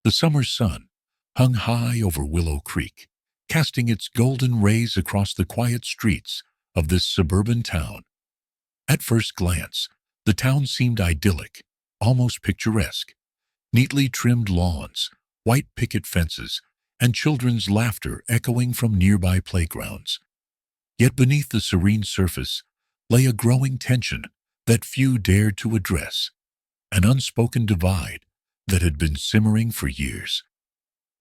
The summer sun hung high over Willow Creek, casting its golden rays across the quiet streets of this suburban town. At first glance, the town seemed idyllic, almost picturesque. Neatly trimmed lawns, white picket fences, and children's laughter echoing from nearby playgrounds. Yet beneath the serene surface lay a growing tension that few dared to address, an unspoken divide that had been simmering for years.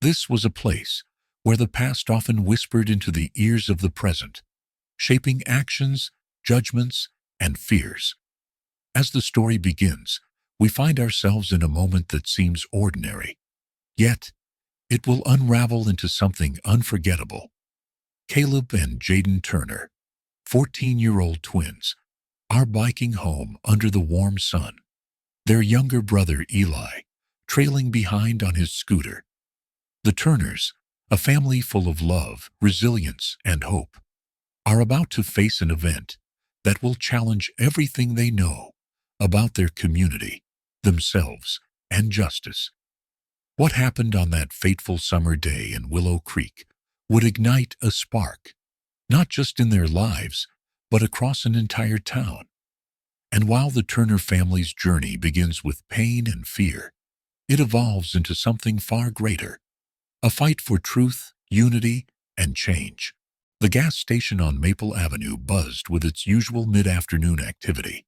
This was a place where the past often whispered into the ears of the present, shaping actions, judgments, and fears. As the story begins, we find ourselves in a moment that seems ordinary, yet it will unravel into something unforgettable. Caleb and Jaden Turner, 14-year-old twins, are biking home under the warm sun, their younger brother Eli trailing behind on his scooter. The Turners, a family full of love, resilience, and hope, are about to face an event that will challenge everything they know about their community, themselves, and justice. What happened on that fateful summer day in Willow Creek would ignite a spark, not just in their lives, but across an entire town. And while the Turner family's journey begins with pain and fear, it evolves into something far greater, a fight for truth, unity, and change. The gas station on Maple Avenue buzzed with its usual mid-afternoon activity.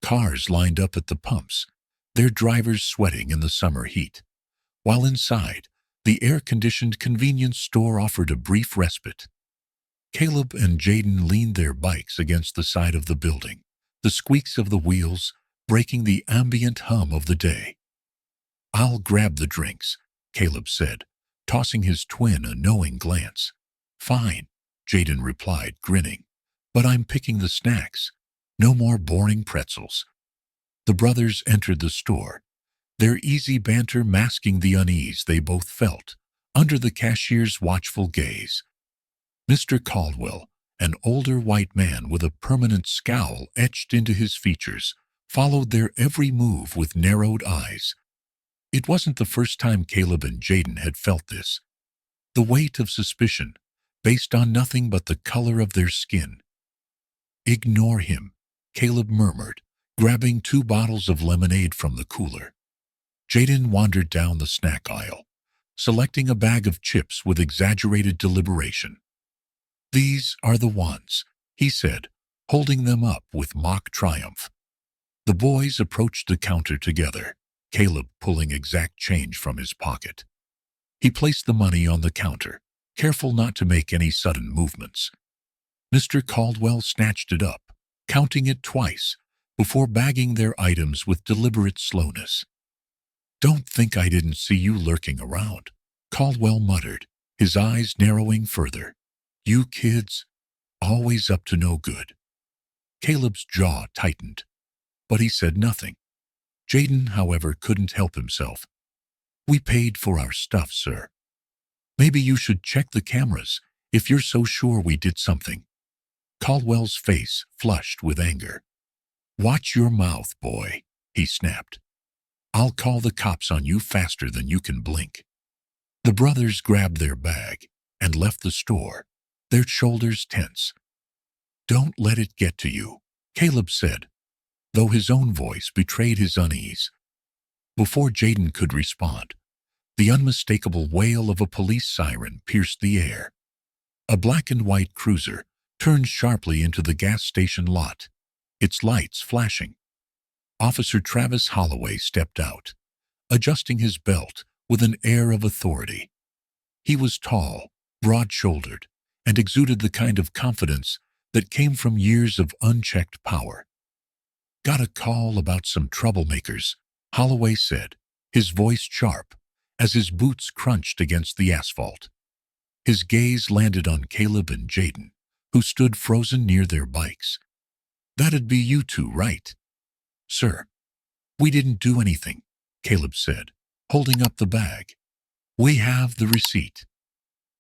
Cars lined up at the pumps, their drivers sweating in the summer heat, while inside, the air-conditioned convenience store offered a brief respite. Caleb and Jaden leaned their bikes against the side of the building, the squeaks of the wheels breaking the ambient hum of the day. "I'll grab the drinks," Caleb said, tossing his twin a knowing glance. "Fine," Jaden replied, grinning, "but I'm picking the snacks. No more boring pretzels." The brothers entered the store, their easy banter masking the unease they both felt under the cashier's watchful gaze. Mr. Caldwell, an older white man with a permanent scowl etched into his features, followed their every move with narrowed eyes. It wasn't the first time Caleb and Jaden had felt this. The weight of suspicion, based on nothing but the color of their skin. "Ignore him," Caleb murmured, grabbing 2 bottles of lemonade from the cooler. Jaden wandered down the snack aisle, selecting a bag of chips with exaggerated deliberation. "These are the ones," he said, holding them up with mock triumph. The boys approached the counter together, Caleb pulling exact change from his pocket. He placed the money on the counter, careful not to make any sudden movements. Mr. Caldwell snatched it up, counting it twice, before bagging their items with deliberate slowness. "Don't think I didn't see you lurking around," Caldwell muttered, his eyes narrowing further. "You kids, always up to no good." Caleb's jaw tightened, but he said nothing. Jaden, however, couldn't help himself. "We paid for our stuff, sir. Maybe you should check the cameras if you're so sure we did something." Caldwell's face flushed with anger. "Watch your mouth, boy," he snapped. "I'll call the cops on you faster than you can blink." The brothers grabbed their bag and left the store, their shoulders tense. "Don't let it get to you," Caleb said, though his own voice betrayed his unease. Before Jaden could respond, the unmistakable wail of a police siren pierced the air. A black and white cruiser turned sharply into the gas station lot, its lights flashing. Officer Travis Holloway stepped out, adjusting his belt with an air of authority. He was tall, broad-shouldered, and exuded the kind of confidence that came from years of unchecked power. "Got a call about some troublemakers," Holloway said, his voice sharp as his boots crunched against the asphalt. His gaze landed on Caleb and Jaden, who stood frozen near their bikes. "That'd be you two, right?" "Sir, we didn't do anything," Caleb said, holding up the bag. "We have the receipt."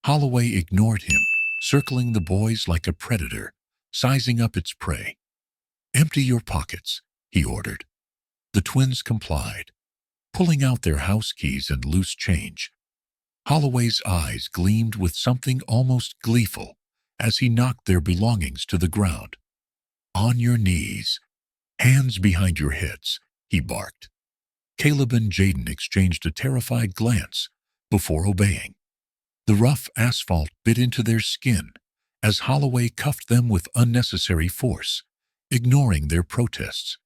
Holloway ignored him, circling the boys like a predator, sizing up its prey. "Empty your pockets," he ordered. The twins complied. pulling out their house keys and loose change. Holloway's eyes gleamed with something almost gleeful as he knocked their belongings to the ground. "On your knees, hands behind your heads," he barked. Caleb and Jaden exchanged a terrified glance before obeying. The rough asphalt bit into their skin as Holloway cuffed them with unnecessary force, ignoring their protests.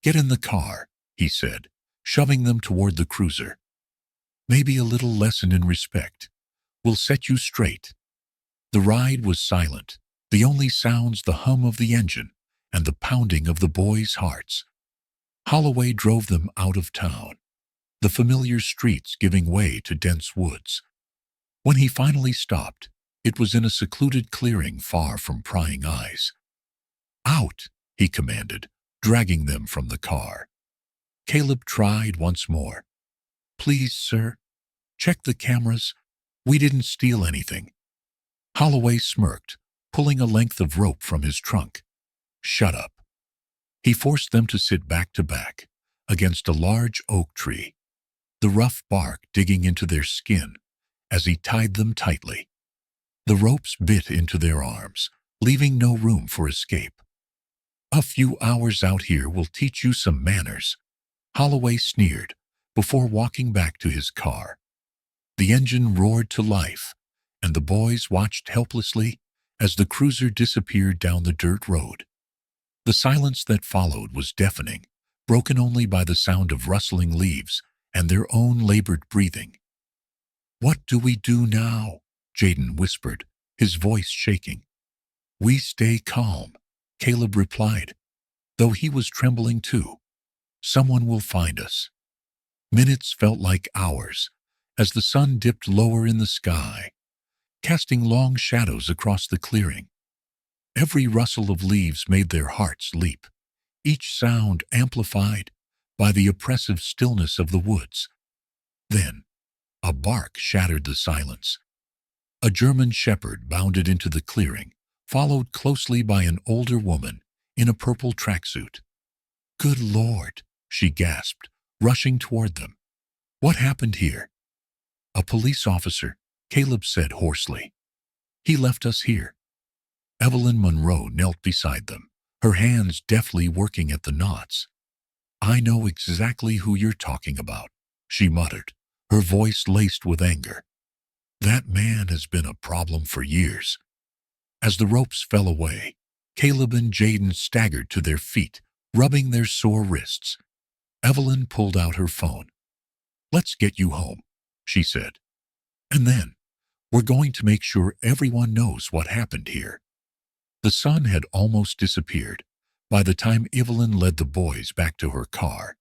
"Get in the car," he said, shoving them toward the cruiser. "Maybe a little lesson in respect will set you straight." The ride was silent, the only sounds the hum of the engine and the pounding of the boys' hearts. Holloway drove them out of town, the familiar streets giving way to dense woods. When he finally stopped, it was in a secluded clearing far from prying eyes. "Out," he commanded, dragging them from the car. Caleb tried once more. "Please, sir, check the cameras. We didn't steal anything." Holloway smirked, pulling a length of rope from his trunk. "Shut up." He forced them to sit back to back against a large oak tree, the rough bark digging into their skin as he tied them tightly. The ropes bit into their arms, leaving no room for escape. "A few hours out here will teach you some manners," Holloway sneered before walking back to his car. The engine roared to life, and the boys watched helplessly as the cruiser disappeared down the dirt road. The silence that followed was deafening, broken only by the sound of rustling leaves and their own labored breathing. "What do we do now?" Jaden whispered, his voice shaking. "We stay calm," Caleb replied, though he was trembling too. "Someone will find us." Minutes felt like hours as the sun dipped lower in the sky, casting long shadows across the clearing. Every rustle of leaves made their hearts leap, each sound amplified by the oppressive stillness of the woods. Then, a bark shattered the silence. A German shepherd bounded into the clearing, followed closely by an older woman in a purple tracksuit. "Good Lord," she gasped, rushing toward them. "What happened here?" "A police officer," Caleb said hoarsely. "He left us here." Evelyn Monroe knelt beside them, her hands deftly working at the knots. "I know exactly who you're talking about," she muttered, her voice laced with anger. "That man has been a problem for years." As the ropes fell away, Caleb and Jaden staggered to their feet, rubbing their sore wrists. Evelyn pulled out her phone. "Let's get you home," she said. "And then, we're going to make sure everyone knows what happened here." The sun had almost disappeared by the time Evelyn led the boys back to her car.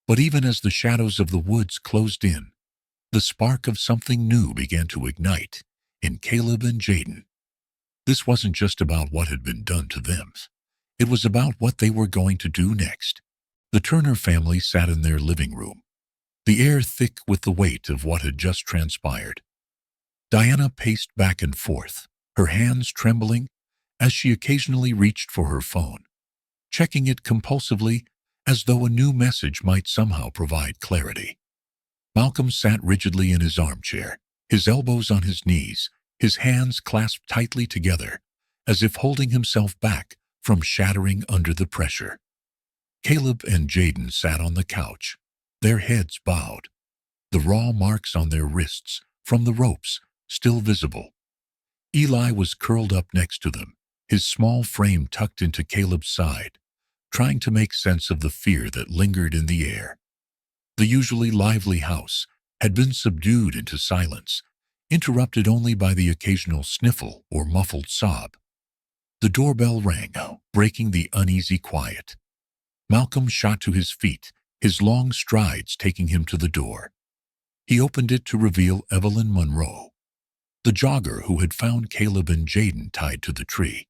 But even as the shadows of the woods closed in, the spark of something new began to ignite in Caleb and Jaden. This wasn't just about what had been done to them. It was about what they were going to do next. The Turner family sat in their living room, the air thick with the weight of what had just transpired. Diana paced back and forth, her hands trembling as she occasionally reached for her phone, checking it compulsively as though a new message might somehow provide clarity. Malcolm sat rigidly in his armchair, his elbows on his knees, his hands clasped tightly together, as if holding himself back from shattering under the pressure. Caleb and Jaden sat on the couch, their heads bowed, the raw marks on their wrists from the ropes still visible. Eli was curled up next to them, his small frame tucked into Caleb's side, trying to make sense of the fear that lingered in the air. The usually lively house had been subdued into silence, interrupted only by the occasional sniffle or muffled sob. The doorbell rang, breaking the uneasy quiet. Malcolm shot to his feet, his long strides taking him to the door. He opened it to reveal Evelyn Monroe, the jogger who had found Caleb and Jaden tied to the tree.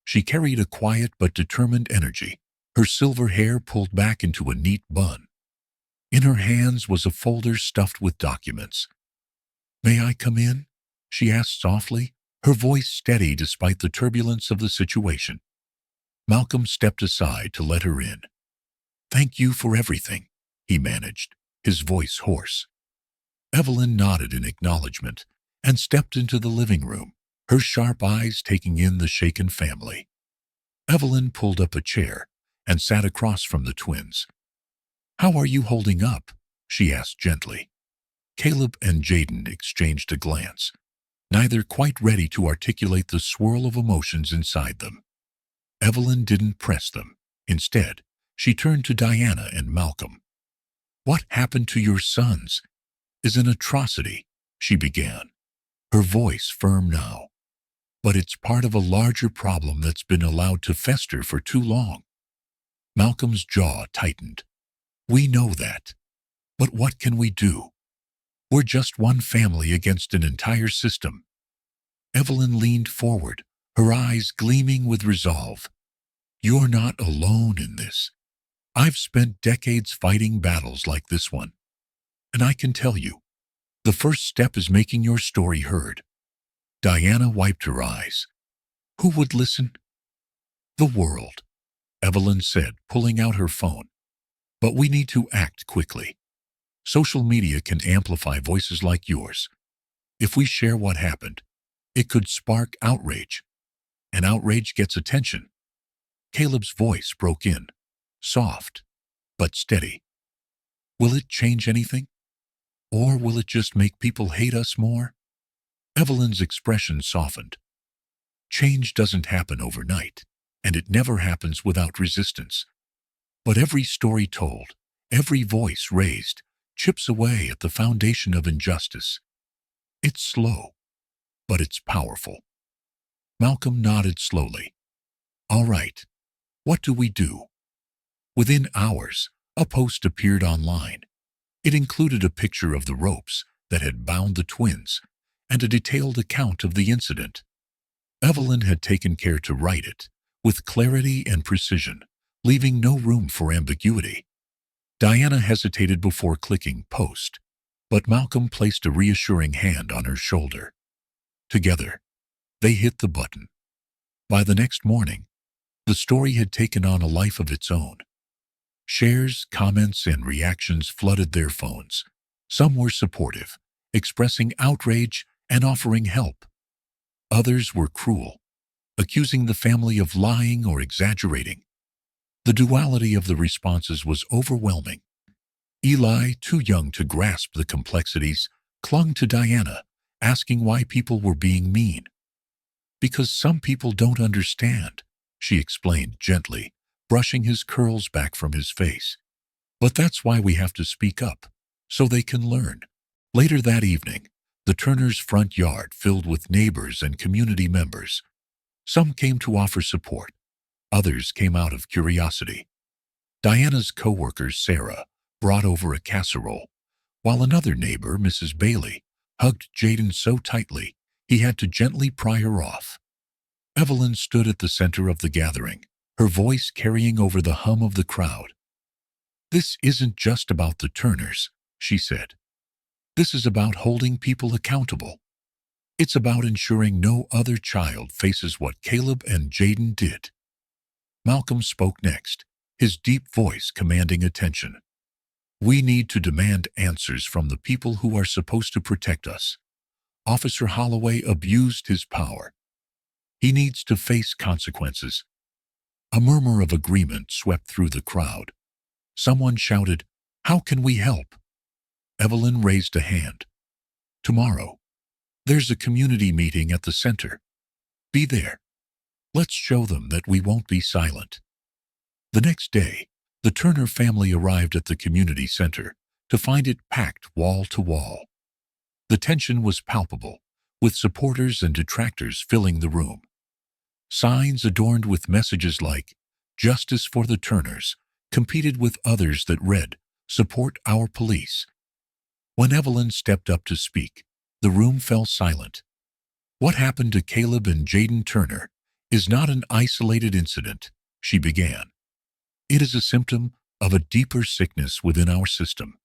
She carried a quiet but determined energy, her silver hair pulled back into a neat bun. In her hands was a folder stuffed with documents. "May I come in?" she asked softly, her voice steady despite the turbulence of the situation. Malcolm stepped aside to let her in. "Thank you for everything," he managed, his voice hoarse. Evelyn nodded in acknowledgement and stepped into the living room, her sharp eyes taking in the shaken family. Evelyn pulled up a chair and sat across from the twins. "How are you holding up?" she asked gently. Caleb and Jaden exchanged a glance, neither quite ready to articulate the swirl of emotions inside them. Evelyn didn't press them. Instead, she turned to Diana and Malcolm. "What happened to your sons is an atrocity," she began, her voice firm now. "But it's part of a larger problem that's been allowed to fester for too long." Malcolm's jaw tightened. "We know that. But what can we do? We're just one family against an entire system." Evelyn leaned forward, her eyes gleaming with resolve. "You're not alone in this. I've spent decades fighting battles like this one. And I can tell you, the first step is making your story heard." Diana wiped her eyes. "Who would listen?" "The world," Evelyn said, pulling out her phone. "But we need to act quickly. Social media can amplify voices like yours. If we share what happened, it could spark outrage. And outrage gets attention." Caleb's voice broke in, soft, but steady. "Will it change anything? Or will it just make people hate us more?" Evelyn's expression softened. "Change doesn't happen overnight, and it never happens without resistance. But every story told, every voice raised, chips away at the foundation of injustice. It's slow, but it's powerful." Malcolm nodded slowly. "All right, what do we do?" Within hours, a post appeared online. It included a picture of the ropes that had bound the twins and a detailed account of the incident. Evelyn had taken care to write it, with clarity and precision, leaving no room for ambiguity. Diana hesitated before clicking post, but Malcolm placed a reassuring hand on her shoulder. Together, they hit the button. By the next morning, the story had taken on a life of its own. Shares, comments, and reactions flooded their phones. Some were supportive, expressing outrage and offering help. Others were cruel, accusing the family of lying or exaggerating. The duality of the responses was overwhelming. Eli, too young to grasp the complexities, clung to Diana, asking why people were being mean. "Because some people don't understand," she explained gently, brushing his curls back from his face. "But that's why we have to speak up, so they can learn." Later that evening, the Turners' front yard filled with neighbors and community members. Some came to offer support. Others came out of curiosity. Diana's co-worker, Sarah, brought over a casserole, while another neighbor, Mrs. Bailey, hugged Jaden so tightly he had to gently pry her off. Evelyn stood at the center of the gathering, her voice carrying over the hum of the crowd. "This isn't just about the Turners," she said. "This is about holding people accountable. It's about ensuring no other child faces what Caleb and Jaden did." Malcolm spoke next, his deep voice commanding attention. "We need to demand answers from the people who are supposed to protect us. Officer Holloway abused his power. He needs to face consequences." A murmur of agreement swept through the crowd. Someone shouted, "How can we help?" Evelyn raised a hand. "Tomorrow, there's a community meeting at the center. Be there. Let's show them that we won't be silent." The next day, the Turner family arrived at the community center to find it packed wall to wall. The tension was palpable, with supporters and detractors filling the room. Signs adorned with messages like "Justice for the Turners" competed with others that read, "Support our police." When Evelyn stepped up to speak, the room fell silent. "What happened to Caleb and Jaden Turner is not an isolated incident," she began. "It is a symptom of a deeper sickness within our system."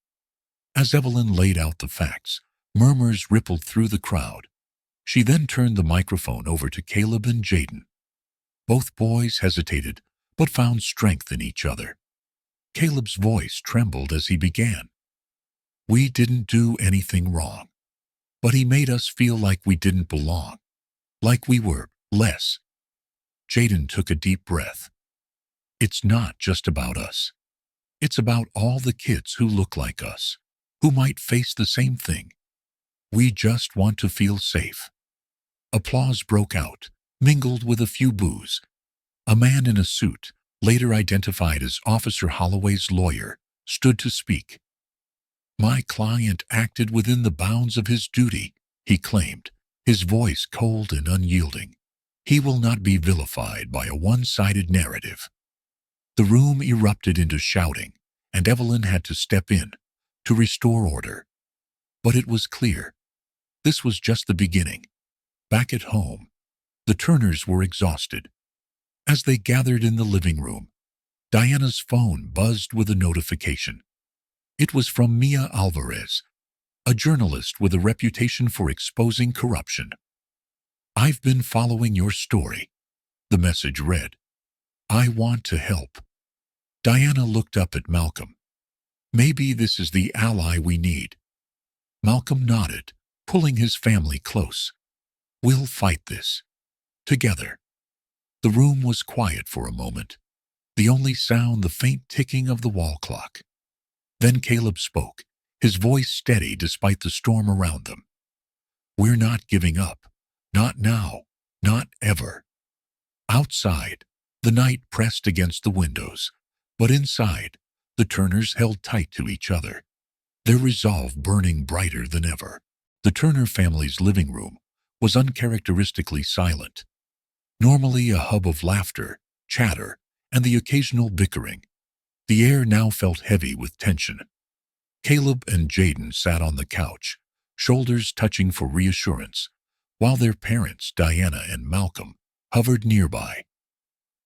As Evelyn laid out the facts, murmurs rippled through the crowd. She then turned the microphone over to Caleb and Jaden. Both boys hesitated, but found strength in each other. Caleb's voice trembled as he began. We didn't do anything wrong, but he made us feel like we didn't belong, like we were less. Jaden took a deep breath. It's not just about us. It's about all the kids who look like us, who might face the same thing. We just want to feel safe. Applause broke out, mingled with a few boos. A man in a suit, later identified as Officer Holloway's lawyer, stood to speak. My client acted within the bounds of his duty, he claimed, his voice cold and unyielding. He will not be vilified by a one-sided narrative. The room erupted into shouting, and Evelyn had to step in to restore order. But it was clear. This was just the beginning. Back at home, the Turners were exhausted. As they gathered in the living room, Diana's phone buzzed with a notification. It was from Mia Alvarez, a journalist with a reputation for exposing corruption. I've been following your story, the message read. I want to help. Diana looked up at Malcolm. Maybe this is the ally we need. Malcolm nodded, pulling his family close. We'll fight this. Together. The room was quiet for a moment, the only sound the faint ticking of the wall clock. Then Caleb spoke, his voice steady despite the storm around them. We're not giving up. Not now. Not ever. Outside, the night pressed against the windows, but inside, the Turners held tight to each other, their resolve burning brighter than ever. The Turner family's living room was uncharacteristically silent. Normally a hub of laughter, chatter, and the occasional bickering, the air now felt heavy with tension. Caleb and Jaden sat on the couch, shoulders touching for reassurance, while their parents, Diana and Malcolm, hovered nearby.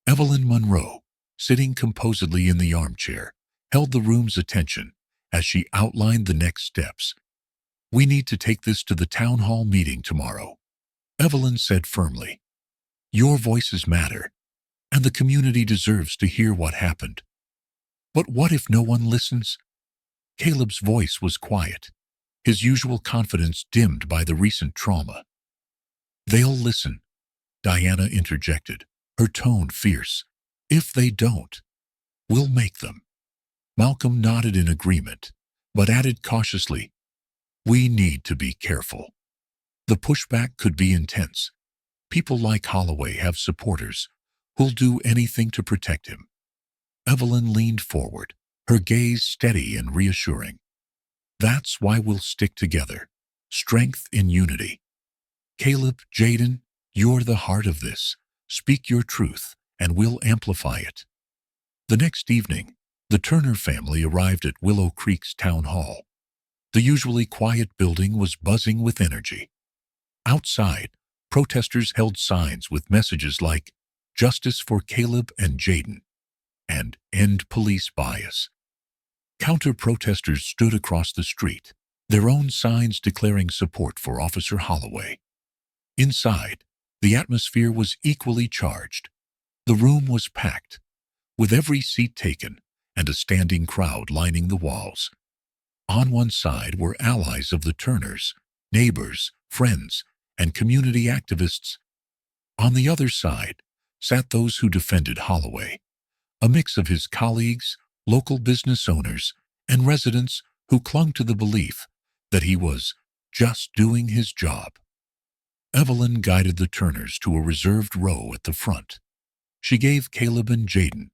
Evelyn Monroe, sitting composedly in the armchair, held the room's attention as she outlined the next steps. We need to take this to the town hall meeting tomorrow, Evelyn said firmly. Your voices matter, and the community deserves to hear what happened. But what if no one listens? Caleb's voice was quiet, his usual confidence dimmed by the recent trauma. They'll listen, Diana interjected, her tone fierce. If they don't, we'll make them. Malcolm nodded in agreement, but added cautiously, we need to be careful. The pushback could be intense. People like Holloway have supporters who'll do anything to protect him. Evelyn leaned forward, her gaze steady and reassuring. That's why we'll stick together. Strength in unity. Caleb, Jaden, you're the heart of this. Speak your truth, and we'll amplify it. The next evening, the Turner family arrived at Willow Creek's town hall. The usually quiet building was buzzing with energy. Outside, protesters held signs with messages like, Justice for Caleb and Jaden, and End Police Bias. Counter-protesters stood across the street, their own signs declaring support for Officer Holloway. Inside, the atmosphere was equally charged. The room was packed, with every seat taken and a standing crowd lining the walls. On one side were allies of the Turners, neighbors, friends, and community activists. On the other side sat those who defended Holloway, a mix of his colleagues, local business owners, and residents who clung to the belief that he was just doing his job. Evelyn guided the Turners to a reserved row at the front. She gave Caleb and Jaden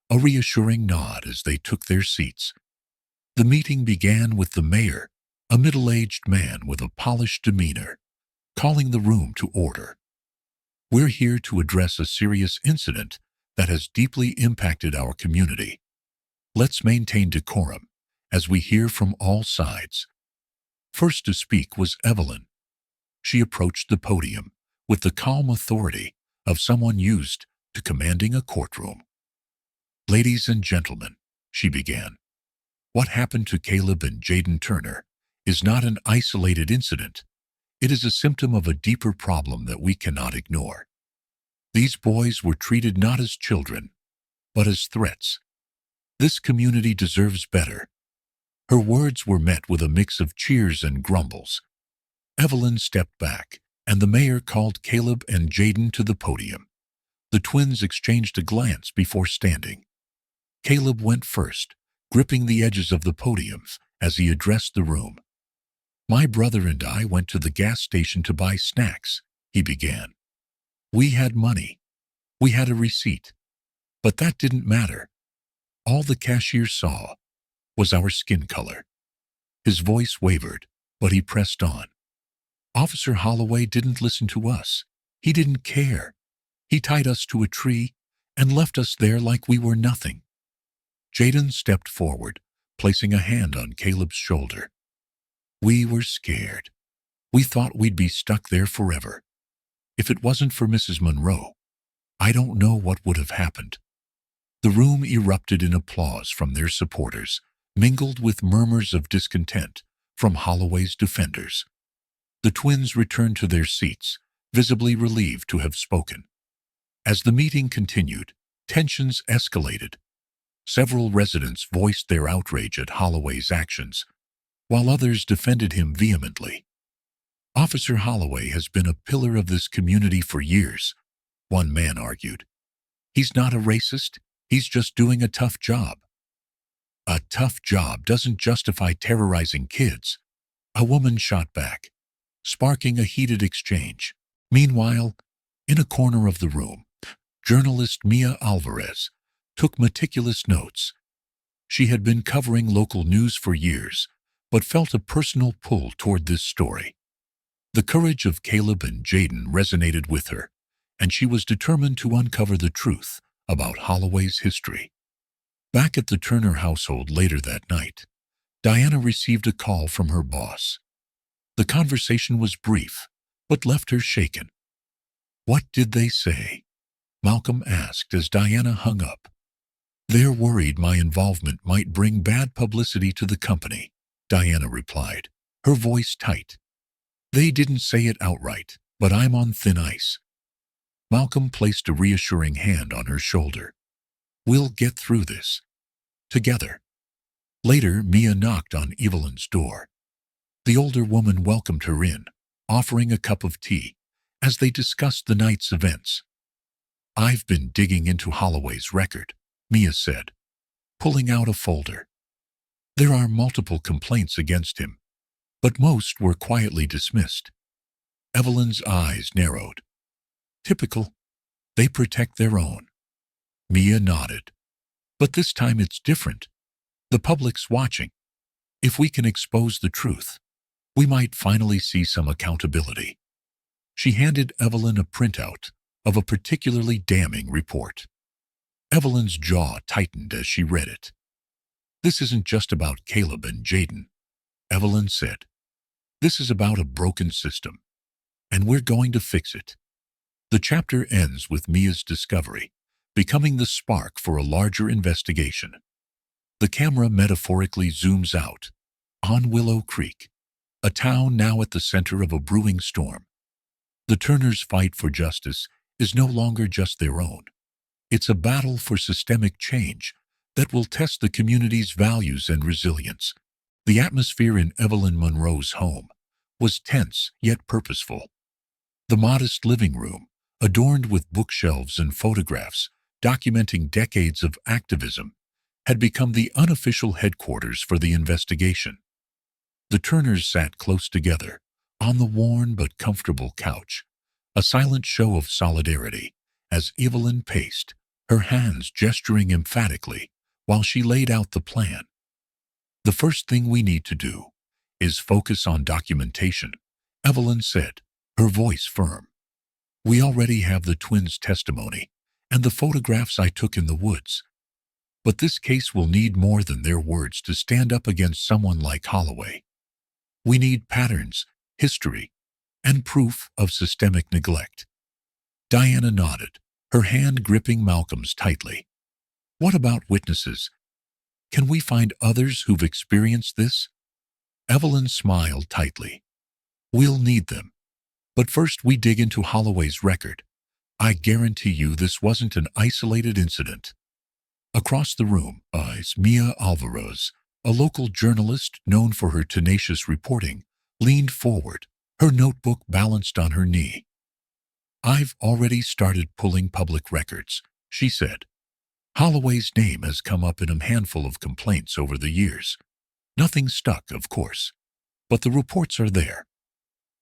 a reassuring nod as they took their seats. The meeting began with the mayor, a middle-aged man with a polished demeanor, calling the room to order. We're here to address a serious incident that has deeply impacted our community. Let's maintain decorum as we hear from all sides. First to speak was Evelyn. She approached the podium with the calm authority of someone used to commanding a courtroom. Ladies and gentlemen, she began, what happened to Caleb and Jaden Turner is not an isolated incident. It is a symptom of a deeper problem that we cannot ignore. These boys were treated not as children, but as threats. This community deserves better. Her words were met with a mix of cheers and grumbles. Evelyn stepped back, and the mayor called Caleb and Jaden to the podium. The twins exchanged a glance before standing. Caleb went first, gripping the edges of the podiums as he addressed the room. "My brother and I went to the gas station to buy snacks," he began. "We had money. We had a receipt. But that didn't matter. All the cashier saw was our skin color." His voice wavered, but he pressed on. "Officer Holloway didn't listen to us. He didn't care. He tied us to a tree and left us there like we were nothing." Jaden stepped forward, placing a hand on Caleb's shoulder. "We were scared. We thought we'd be stuck there forever. If it wasn't for Mrs. Monroe, I don't know what would have happened." The room erupted in applause from their supporters, mingled with murmurs of discontent from Holloway's defenders. The twins returned to their seats, visibly relieved to have spoken. As the meeting continued, tensions escalated. Several residents voiced their outrage at Holloway's actions, while others defended him vehemently. "Officer Holloway has been a pillar of this community for years," one man argued. "He's not a racist. He's just doing a tough job." "A tough job doesn't justify terrorizing kids," a woman shot back, sparking a heated exchange. Meanwhile, in a corner of the room, journalist Mia Alvarez took meticulous notes. She had been covering local news for years, but felt a personal pull toward this story. The courage of Caleb and Jaden resonated with her, and she was determined to uncover the truth about Holloway's history. Back at the Turner household later that night, Diana received a call from her boss. The conversation was brief, but left her shaken. "What did they say?" Malcolm asked as Diana hung up. "They're worried my involvement might bring bad publicity to the company," Diana replied, her voice tight. "They didn't say it outright, but I'm on thin ice." Malcolm placed a reassuring hand on her shoulder. "We'll get through this. Together." Later, Mia knocked on Evelyn's door. The older woman welcomed her in, offering a cup of tea, as they discussed the night's events. "I've been digging into Holloway's record," Mia said, pulling out a folder. "There are multiple complaints against him, but most were quietly dismissed." Evelyn's eyes narrowed. "Typical. They protect their own." Mia nodded. "But this time it's different. The public's watching. If we can expose the truth, we might finally see some accountability." She handed Evelyn a printout of a particularly damning report. Evelyn's jaw tightened as she read it. "This isn't just about Caleb and Jaden," Evelyn said. "This is about a broken system, and we're going to fix it." The chapter ends with Mia's discovery, becoming the spark for a larger investigation. The camera metaphorically zooms out on Willow Creek, a town now at the center of a brewing storm. The Turners' fight for justice is no longer just their own. It's a battle for systemic change that will test the community's values and resilience. The atmosphere in Evelyn Monroe's home was tense yet purposeful. The modest living room, adorned with bookshelves and photographs documenting decades of activism, had become the unofficial headquarters for the investigation. The Turners sat close together on the worn but comfortable couch, a silent show of solidarity as Evelyn paced, her hands gesturing emphatically while she laid out the plan. "The first thing we need to do is focus on documentation," Evelyn said, her voice firm. "We already have the twins' testimony and the photographs I took in the woods. But this case will need more than their words to stand up against someone like Holloway. We need patterns, history, and proof of systemic neglect." Diana nodded, her hand gripping Malcolm's tightly. "What about witnesses? Can we find others who've experienced this?" Evelyn smiled tightly. "We'll need them. But first we dig into Holloway's record. I guarantee you this wasn't an isolated incident." Across the room, Mia Alvarez A local journalist known for her tenacious reporting leaned forward, her notebook balanced on her knee. "I've already started pulling public records," she said. "Holloway's name has come up in a handful of complaints over the years. Nothing stuck, of course, but the reports are there.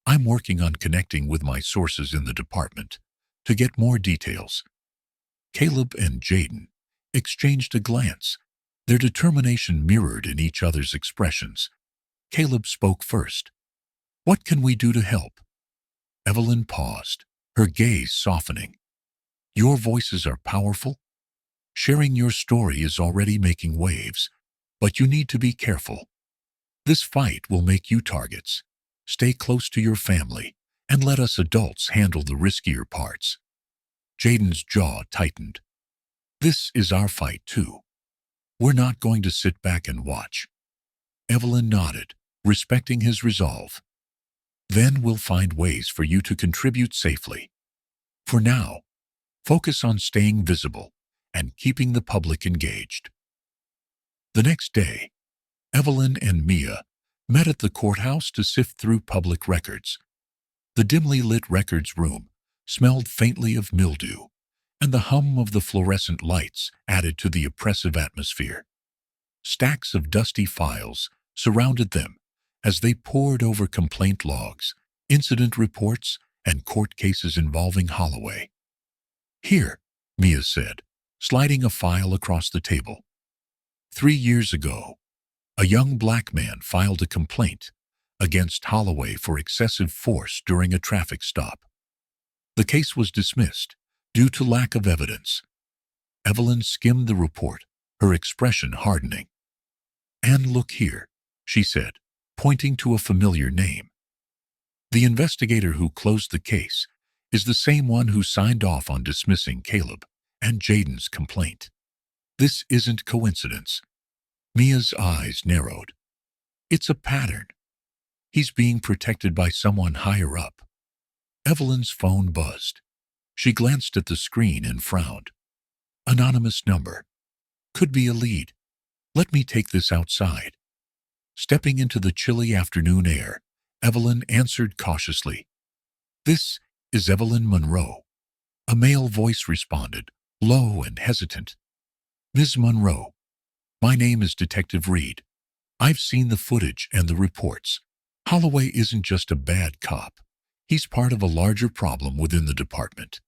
I'm working on connecting with my sources in the department to get more details." Caleb and Jaden exchanged a glance, their determination mirrored in each other's expressions. Caleb spoke first. "What can we do to help?" Evelyn paused, her gaze softening. "Your voices are powerful. Sharing your story is already making waves, but you need to be careful. This fight will make you targets. Stay close to your family and let us adults handle the riskier parts." Jaden's jaw tightened. "This is our fight, too. We're not going to sit back and watch." Evelyn nodded, respecting his resolve. "Then we'll find ways for you to contribute safely. For now, focus on staying visible and keeping the public engaged." The next day, Evelyn and Mia met at the courthouse to sift through public records. The dimly lit records room smelled faintly of mildew, and the hum of the fluorescent lights added to the oppressive atmosphere. Stacks of dusty files surrounded them as they pored over complaint logs, incident reports, and court cases involving Holloway. "Here," Mia said, sliding a file across the table. 3 years ago, a young black man filed a complaint against Holloway for excessive force during a traffic stop. The case was dismissed due to lack of evidence." Evelyn skimmed the report, her expression hardening. "And look here," she said, pointing to a familiar name. "The investigator who closed the case is the same one who signed off on dismissing Caleb and Jaden's complaint. This isn't coincidence." Mia's eyes narrowed. "It's a pattern. He's being protected by someone higher up." Evelyn's phone buzzed. She glanced at the screen and frowned. "Anonymous number. Could be a lead. Let me take this outside." Stepping into the chilly afternoon air, Evelyn answered cautiously. "This is Evelyn Monroe." A male voice responded, low and hesitant. "Ms. Monroe, my name is Detective Reed. I've seen the footage and the reports. Holloway isn't just a bad cop. He's part of a larger problem within the department.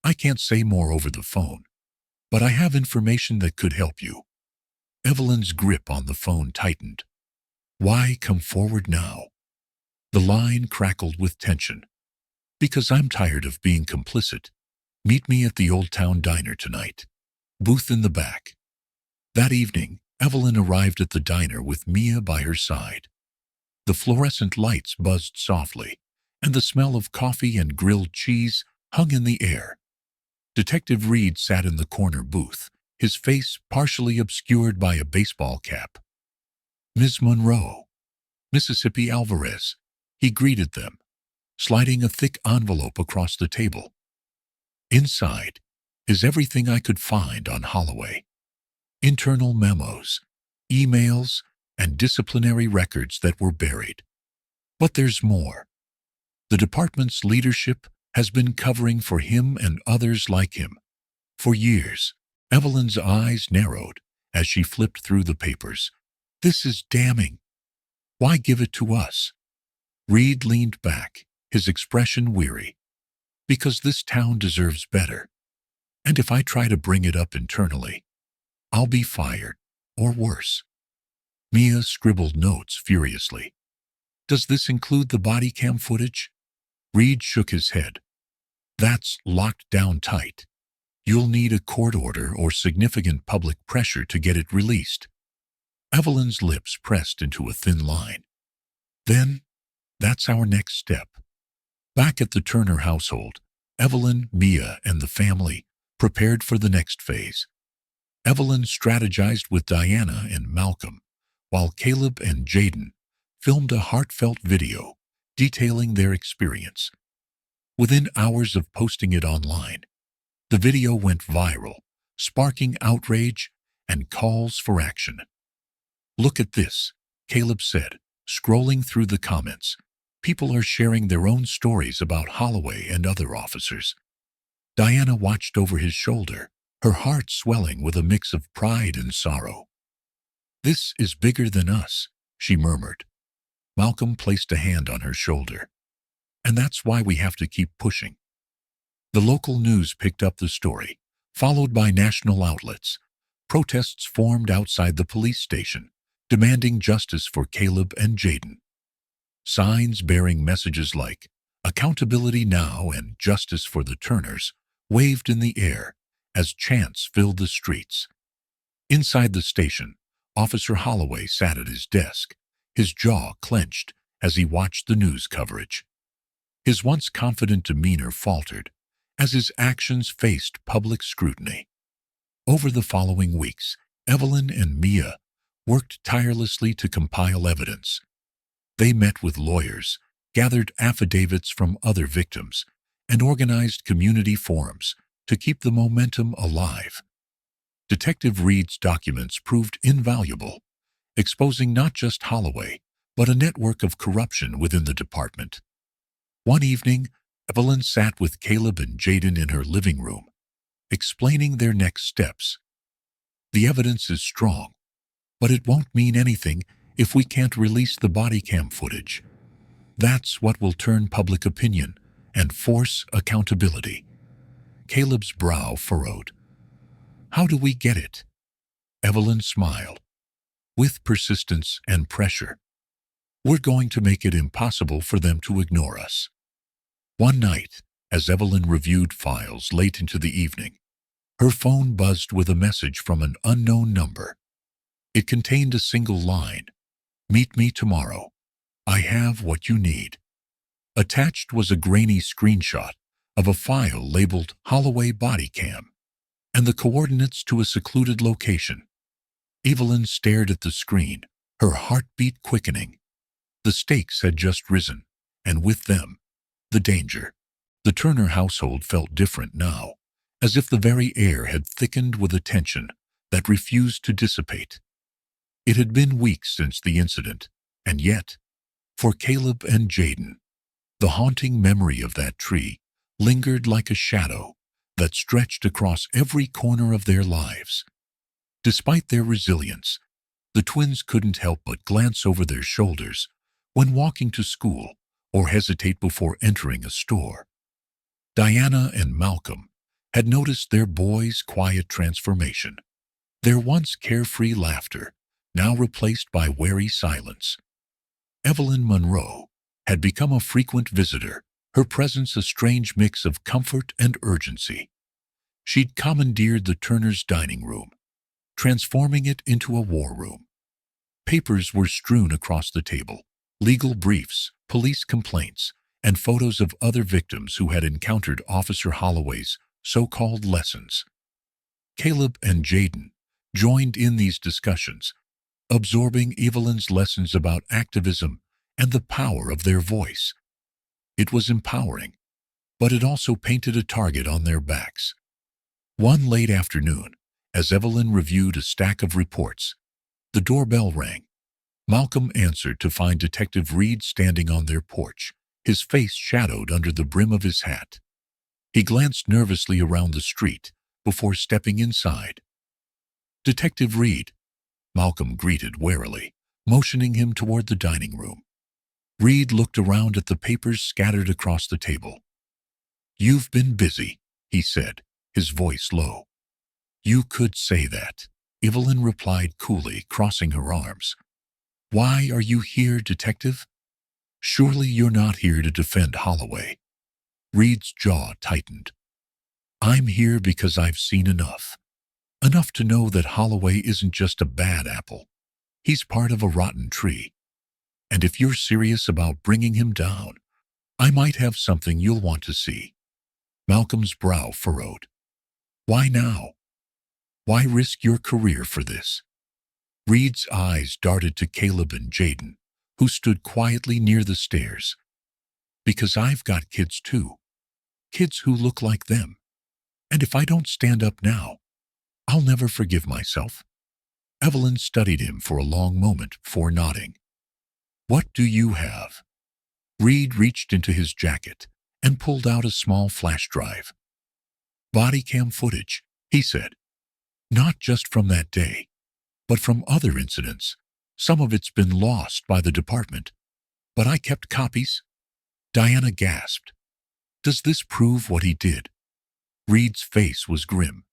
I can't say more over the phone, but I have information that could help you." Evelyn's grip on the phone tightened. "Why come forward now?" The line crackled with tension. "Because I'm tired of being complicit. Meet me at the Old Town Diner tonight. Booth in the back." That evening, Evelyn arrived at the diner with Mia by her side. The fluorescent lights buzzed softly, and the smell of coffee and grilled cheese hung in the air. Detective Reed sat in the corner booth, his face partially obscured by a baseball cap. "Ms. Monroe, Mississippi Alvarez," he greeted them, sliding a thick envelope across the table. "Inside is everything I could find on Holloway. Internal memos, emails, and disciplinary records that were buried. But there's more. The department's leadership has been covering for him and others like him for years." Evelyn's eyes narrowed as she flipped through the papers. "This is damning. Why give it to us?" Reed leaned back, his expression weary. "Because this town deserves better. And if I try to bring it up internally, I'll be fired, or worse." Mia scribbled notes furiously. "Does this include the body cam footage?" Reed shook his head. "That's locked down tight. You'll need a court order or significant public pressure to get it released." Evelyn's lips pressed into a thin line. "Then, that's our next step." Back at the Turner household, Evelyn, Mia, and the family prepared for the next phase. Evelyn strategized with Diana and Malcolm, while Caleb and Jaden filmed a heartfelt video detailing their experience. Within hours of posting it online, the video went viral, sparking outrage and calls for action. Look at this, Caleb said, scrolling through the comments. People are sharing their own stories about Holloway and other officers. Diana watched over his shoulder, her heart swelling with a mix of pride and sorrow. This is bigger than us, she murmured. Malcolm placed a hand on her shoulder. And that's why we have to keep pushing. The local news picked up the story, followed by national outlets. Protests formed outside the police station, demanding justice for Caleb and Jaden. Signs bearing messages like "Accountability Now" and "Justice for the Turners" waved in the air as chants filled the streets. Inside the station, Officer Holloway sat at his desk, his jaw clenched as he watched the news coverage. His once confident demeanor faltered as his actions faced public scrutiny. Over the following weeks, Evelyn and Mia worked tirelessly to compile evidence. They met with lawyers, gathered affidavits from other victims, and organized community forums to keep the momentum alive. Detective Reed's documents proved invaluable, exposing not just Holloway, but a network of corruption within the department. One evening, Evelyn sat with Caleb and Jaden in her living room, explaining their next steps. The evidence is strong, but it won't mean anything if we can't release the body cam footage. That's what will turn public opinion and force accountability. Caleb's brow furrowed. How do we get it? Evelyn smiled. With persistence and pressure. We're going to make it impossible for them to ignore us. One night, as Evelyn reviewed files late into the evening, her phone buzzed with a message from an unknown number. It contained a single line, "Meet me tomorrow. I have what you need." Attached was a grainy screenshot of a file labeled Holloway Body Cam and the coordinates to a secluded location. Evelyn stared at the screen, her heartbeat quickening. The stakes had just risen, and with them, the danger. The Turner household felt different now, as if the very air had thickened with a tension that refused to dissipate. It had been weeks since the incident, and yet, for Caleb and Jaden, the haunting memory of that tree lingered like a shadow that stretched across every corner of their lives. Despite their resilience, the twins couldn't help but glance over their shoulders when walking to school or hesitate before entering a store. Diana and Malcolm had noticed their boy's quiet transformation, their once carefree laughter now replaced by wary silence. Evelyn Monroe had become a frequent visitor, her presence a strange mix of comfort and urgency. She'd commandeered the Turners' dining room, transforming it into a war room. Papers were strewn across the table, legal briefs, police complaints, and photos of other victims who had encountered Officer Holloway's so-called lessons. Caleb and Jaden joined in these discussions, absorbing Evelyn's lessons about activism and the power of their voice. It was empowering, but it also painted a target on their backs. One late afternoon, as Evelyn reviewed a stack of reports, the doorbell rang. Malcolm answered to find Detective Reed standing on their porch, his face shadowed under the brim of his hat. He glanced nervously around the street before stepping inside. "Detective Reed," Malcolm greeted warily, motioning him toward the dining room. Reed looked around at the papers scattered across the table. "You've been busy," he said, his voice low. "You could say that," Evelyn replied coolly, crossing her arms. "Why are you here, Detective? Surely you're not here to defend Holloway." Reed's jaw tightened. "I'm here because I've seen enough. Enough to know that Holloway isn't just a bad apple. He's part of a rotten tree. And if you're serious about bringing him down, I might have something you'll want to see." Malcolm's brow furrowed. "Why now? Why risk your career for this?" Reed's eyes darted to Caleb and Jaden, who stood quietly near the stairs. "Because I've got kids too. Kids who look like them. And if I don't stand up now, I'll never forgive myself." Evelyn studied him for a long moment before nodding. "What do you have?" Reed reached into his jacket and pulled out a small flash drive. "Body cam footage," he said. "Not just from that day, but from other incidents. Some of it's been lost by the department, but I kept copies." Diana gasped. "Does this prove what he did?" Reed's face was grim.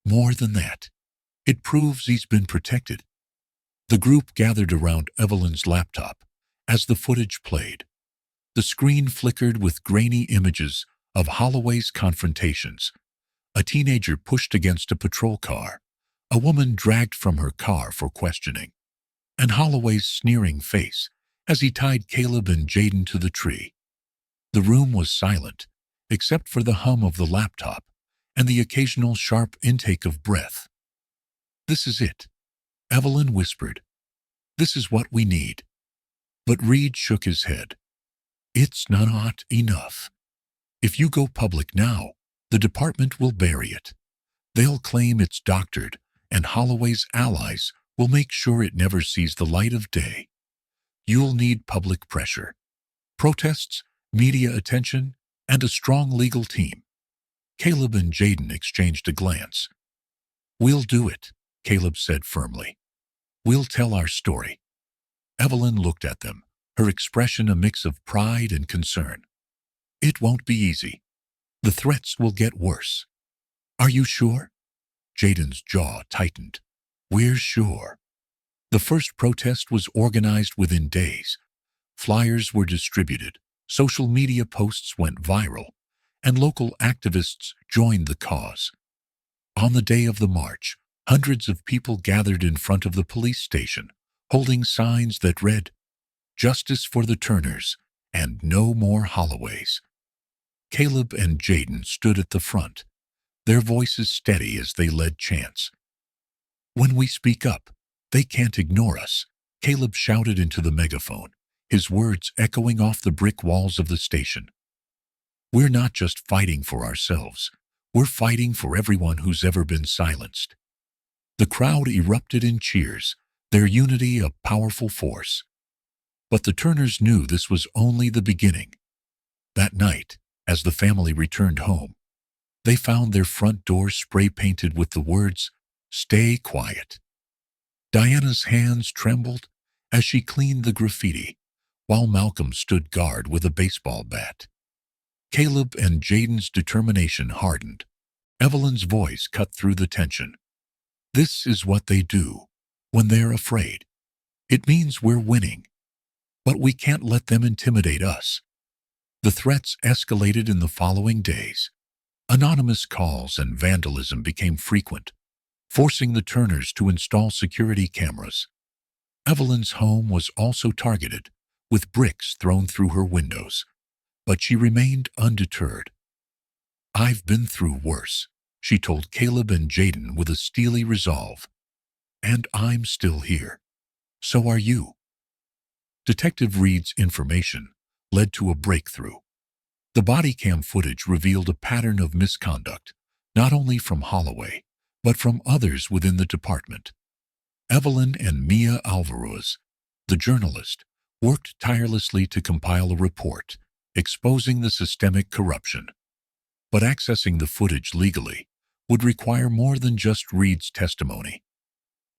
"More than that. It proves he's been protected." The group gathered around Evelyn's laptop as the footage played. The screen flickered with grainy images of Holloway's confrontations. A teenager pushed against a patrol car, a woman dragged from her car for questioning, and Holloway's sneering face as he tied Caleb and Jaden to the tree. The room was silent, except for the hum of the laptop and the occasional sharp intake of breath. "This is it," Evelyn whispered. "This is what we need." But Reed shook his head. "It's not enough. If you go public now, the department will bury it. They'll claim it's doctored, and Holloway's allies will make sure it never sees the light of day. You'll need public pressure, protests, media attention, and a strong legal team." Caleb and Jaden exchanged a glance. "We'll do it," Caleb said firmly. "We'll tell our story." Evelyn looked at them, her expression a mix of pride and concern. "It won't be easy. The threats will get worse." "Are you sure?" Jaden's jaw tightened. "We're sure." The first protest was organized within days. Flyers were distributed, social media posts went viral, and local activists joined the cause. On the day of the march, hundreds of people gathered in front of the police station, holding signs that read, "Justice for the Turners," and "No more Holloways." Caleb and Jaden stood at the front, their voices steady as they led chants. "When we speak up, they can't ignore us," Caleb shouted into the megaphone, his words echoing off the brick walls of the station. "We're not just fighting for ourselves, we're fighting for everyone who's ever been silenced." The crowd erupted in cheers, their unity a powerful force. But the Turners knew this was only the beginning. That night, as the family returned home, they found their front door spray-painted with the words, "Stay quiet." Diana's hands trembled as she cleaned the graffiti, while Malcolm stood guard with a baseball bat. Caleb and Jaden's determination hardened. Evelyn's voice cut through the tension. "This is what they do when they're afraid. It means we're winning. But we can't let them intimidate us." The threats escalated in the following days. Anonymous calls and vandalism became frequent, forcing the Turners to install security cameras. Evelyn's home was also targeted, with bricks thrown through her windows, but she remained undeterred. "I've been through worse," she told Caleb and Jaden with a steely resolve. "And I'm still here. So are you." Detective Reed's information led to a breakthrough. The body cam footage revealed a pattern of misconduct, not only from Holloway, but from others within the department. Evelyn and Mia Alvarez, the journalist, worked tirelessly to compile a report exposing the systemic corruption. But accessing the footage legally would require more than just Reed's testimony.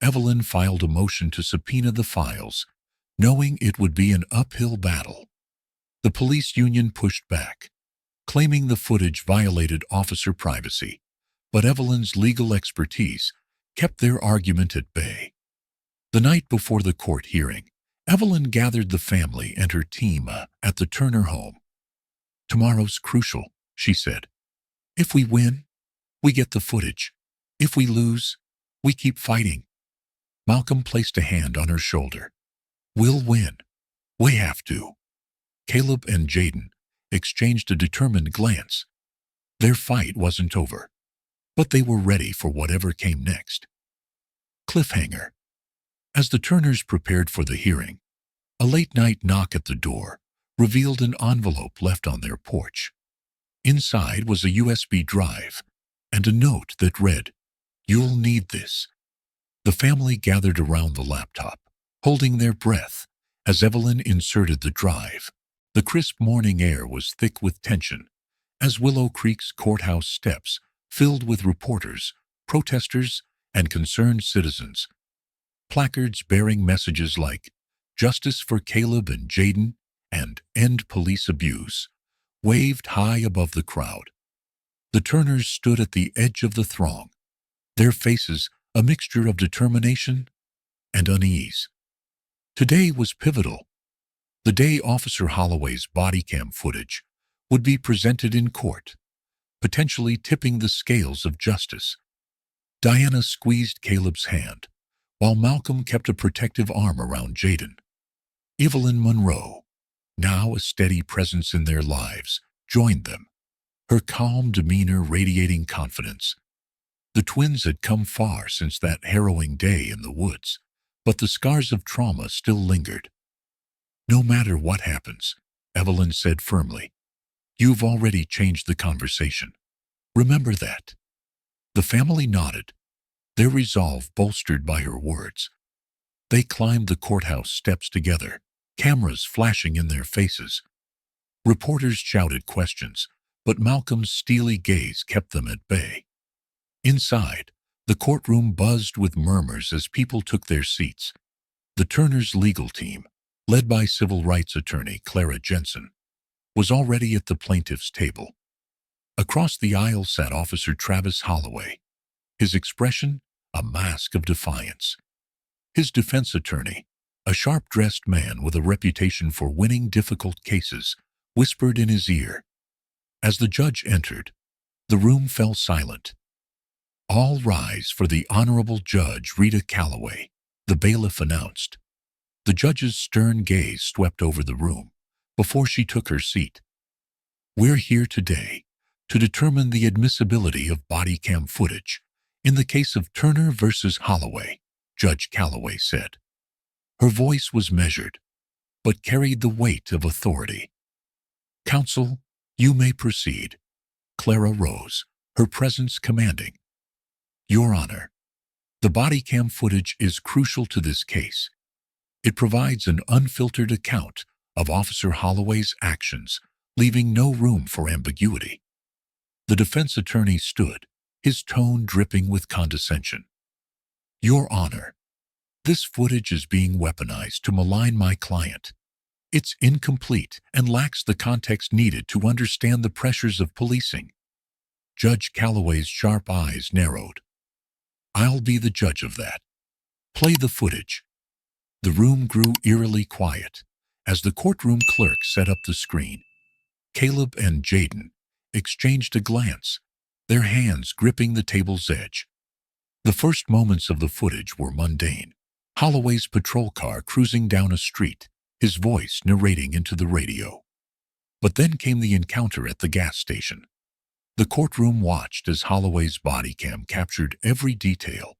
Evelyn filed a motion to subpoena the files, knowing it would be an uphill battle. The police union pushed back, claiming the footage violated officer privacy, but Evelyn's legal expertise kept their argument at bay. The night before the court hearing, Evelyn gathered the family and her team at the Turner home. "Tomorrow's crucial," she said. "If we win, we get the footage. If we lose, we keep fighting." Malcolm placed a hand on her shoulder. "We'll win. We have to." Caleb and Jaden exchanged a determined glance. Their fight wasn't over, but they were ready for whatever came next. Cliffhanger. As the Turners prepared for the hearing, a late-night knock at the door revealed an envelope left on their porch. Inside was a USB drive and a note that read, "You'll need this." The family gathered around the laptop, holding their breath as Evelyn inserted the drive. The crisp morning air was thick with tension as Willow Creek's courthouse steps filled with reporters, protesters, and concerned citizens. Placards bearing messages like "Justice for Caleb and Jaden" and "End Police Abuse" waved high above the crowd. The Turners stood at the edge of the throng, their faces a mixture of determination and unease. Today was pivotal. The day Officer Holloway's body cam footage would be presented in court, potentially tipping the scales of justice. Diana squeezed Caleb's hand, while Malcolm kept a protective arm around Jaden. Evelyn Monroe, now a steady presence in their lives, joined them, her calm demeanor radiating confidence. The twins had come far since that harrowing day in the woods, but the scars of trauma still lingered. "No matter what happens," Evelyn said firmly, "you've already changed the conversation. Remember that." The family nodded, their resolve bolstered by her words. They climbed the courthouse steps together, cameras flashing in their faces. Reporters shouted questions, but Malcolm's steely gaze kept them at bay. Inside, the courtroom buzzed with murmurs as people took their seats. The Turners' legal team, led by civil rights attorney Clara Jensen, was already at the plaintiff's table. Across the aisle sat Officer Travis Holloway, his expression a mask of defiance. His defense attorney, a sharp-dressed man with a reputation for winning difficult cases, whispered in his ear. As the judge entered, the room fell silent. "All rise for the Honorable Judge Rita Calloway," the bailiff announced. The judge's stern gaze swept over the room before she took her seat. "We're here today to determine the admissibility of body cam footage in the case of Turner versus Holloway," Judge Calloway said. Her voice was measured, but carried the weight of authority. "Counsel, you may proceed." Clara rose, her presence commanding. "Your Honor, the body cam footage is crucial to this case. It provides an unfiltered account of Officer Holloway's actions, leaving no room for ambiguity." The defense attorney stood, his tone dripping with condescension. "Your Honor, this footage is being weaponized to malign my client. It's incomplete and lacks the context needed to understand the pressures of policing." Judge Calloway's sharp eyes narrowed. "I'll be the judge of that. Play the footage." The room grew eerily quiet as the courtroom clerk set up the screen. Caleb and Jaden exchanged a glance, their hands gripping the table's edge. The first moments of the footage were mundane. Holloway's patrol car cruising down a street, his voice narrating into the radio. But then came the encounter at the gas station. The courtroom watched as Holloway's body cam captured every detail.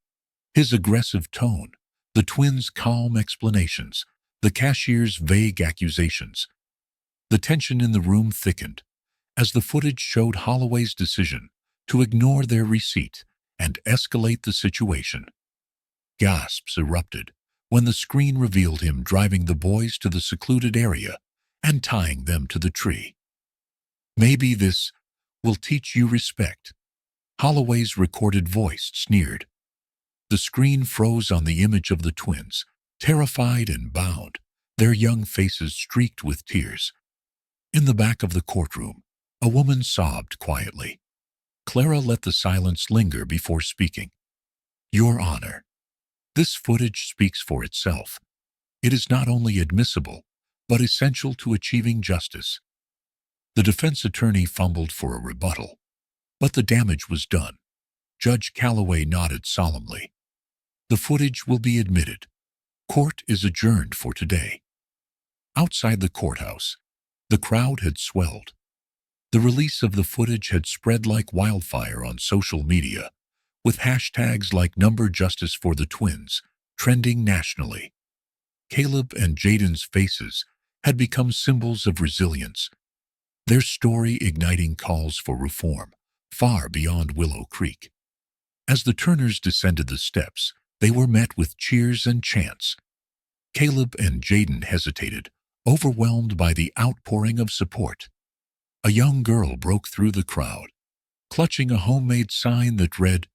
His aggressive tone, the twins' calm explanations, the cashier's vague accusations. The tension in the room thickened as the footage showed Holloway's decision to ignore their receipt and escalate the situation. Gasps erupted when the screen revealed him driving the boys to the secluded area and tying them to the tree. "Maybe this will teach you respect," Holloway's recorded voice sneered. The screen froze on the image of the twins, terrified and bound, their young faces streaked with tears. In the back of the courtroom, a woman sobbed quietly. Clara let the silence linger before speaking. "Your Honor, this footage speaks for itself. It is not only admissible, but essential to achieving justice." The defense attorney fumbled for a rebuttal, but the damage was done. Judge Calloway nodded solemnly. "The footage will be admitted. Court is adjourned for today." Outside the courthouse, the crowd had swelled. The release of the footage had spread like wildfire on social media, with hashtags like #Justice for the Twins trending nationally. Caleb and Jaden's faces had become symbols of resilience, their story igniting calls for reform far beyond Willow Creek. As the Turners descended the steps, They were met with cheers and chants. Caleb and Jaden hesitated, overwhelmed by the outpouring of support. A young girl broke through the crowd, clutching a homemade sign that read,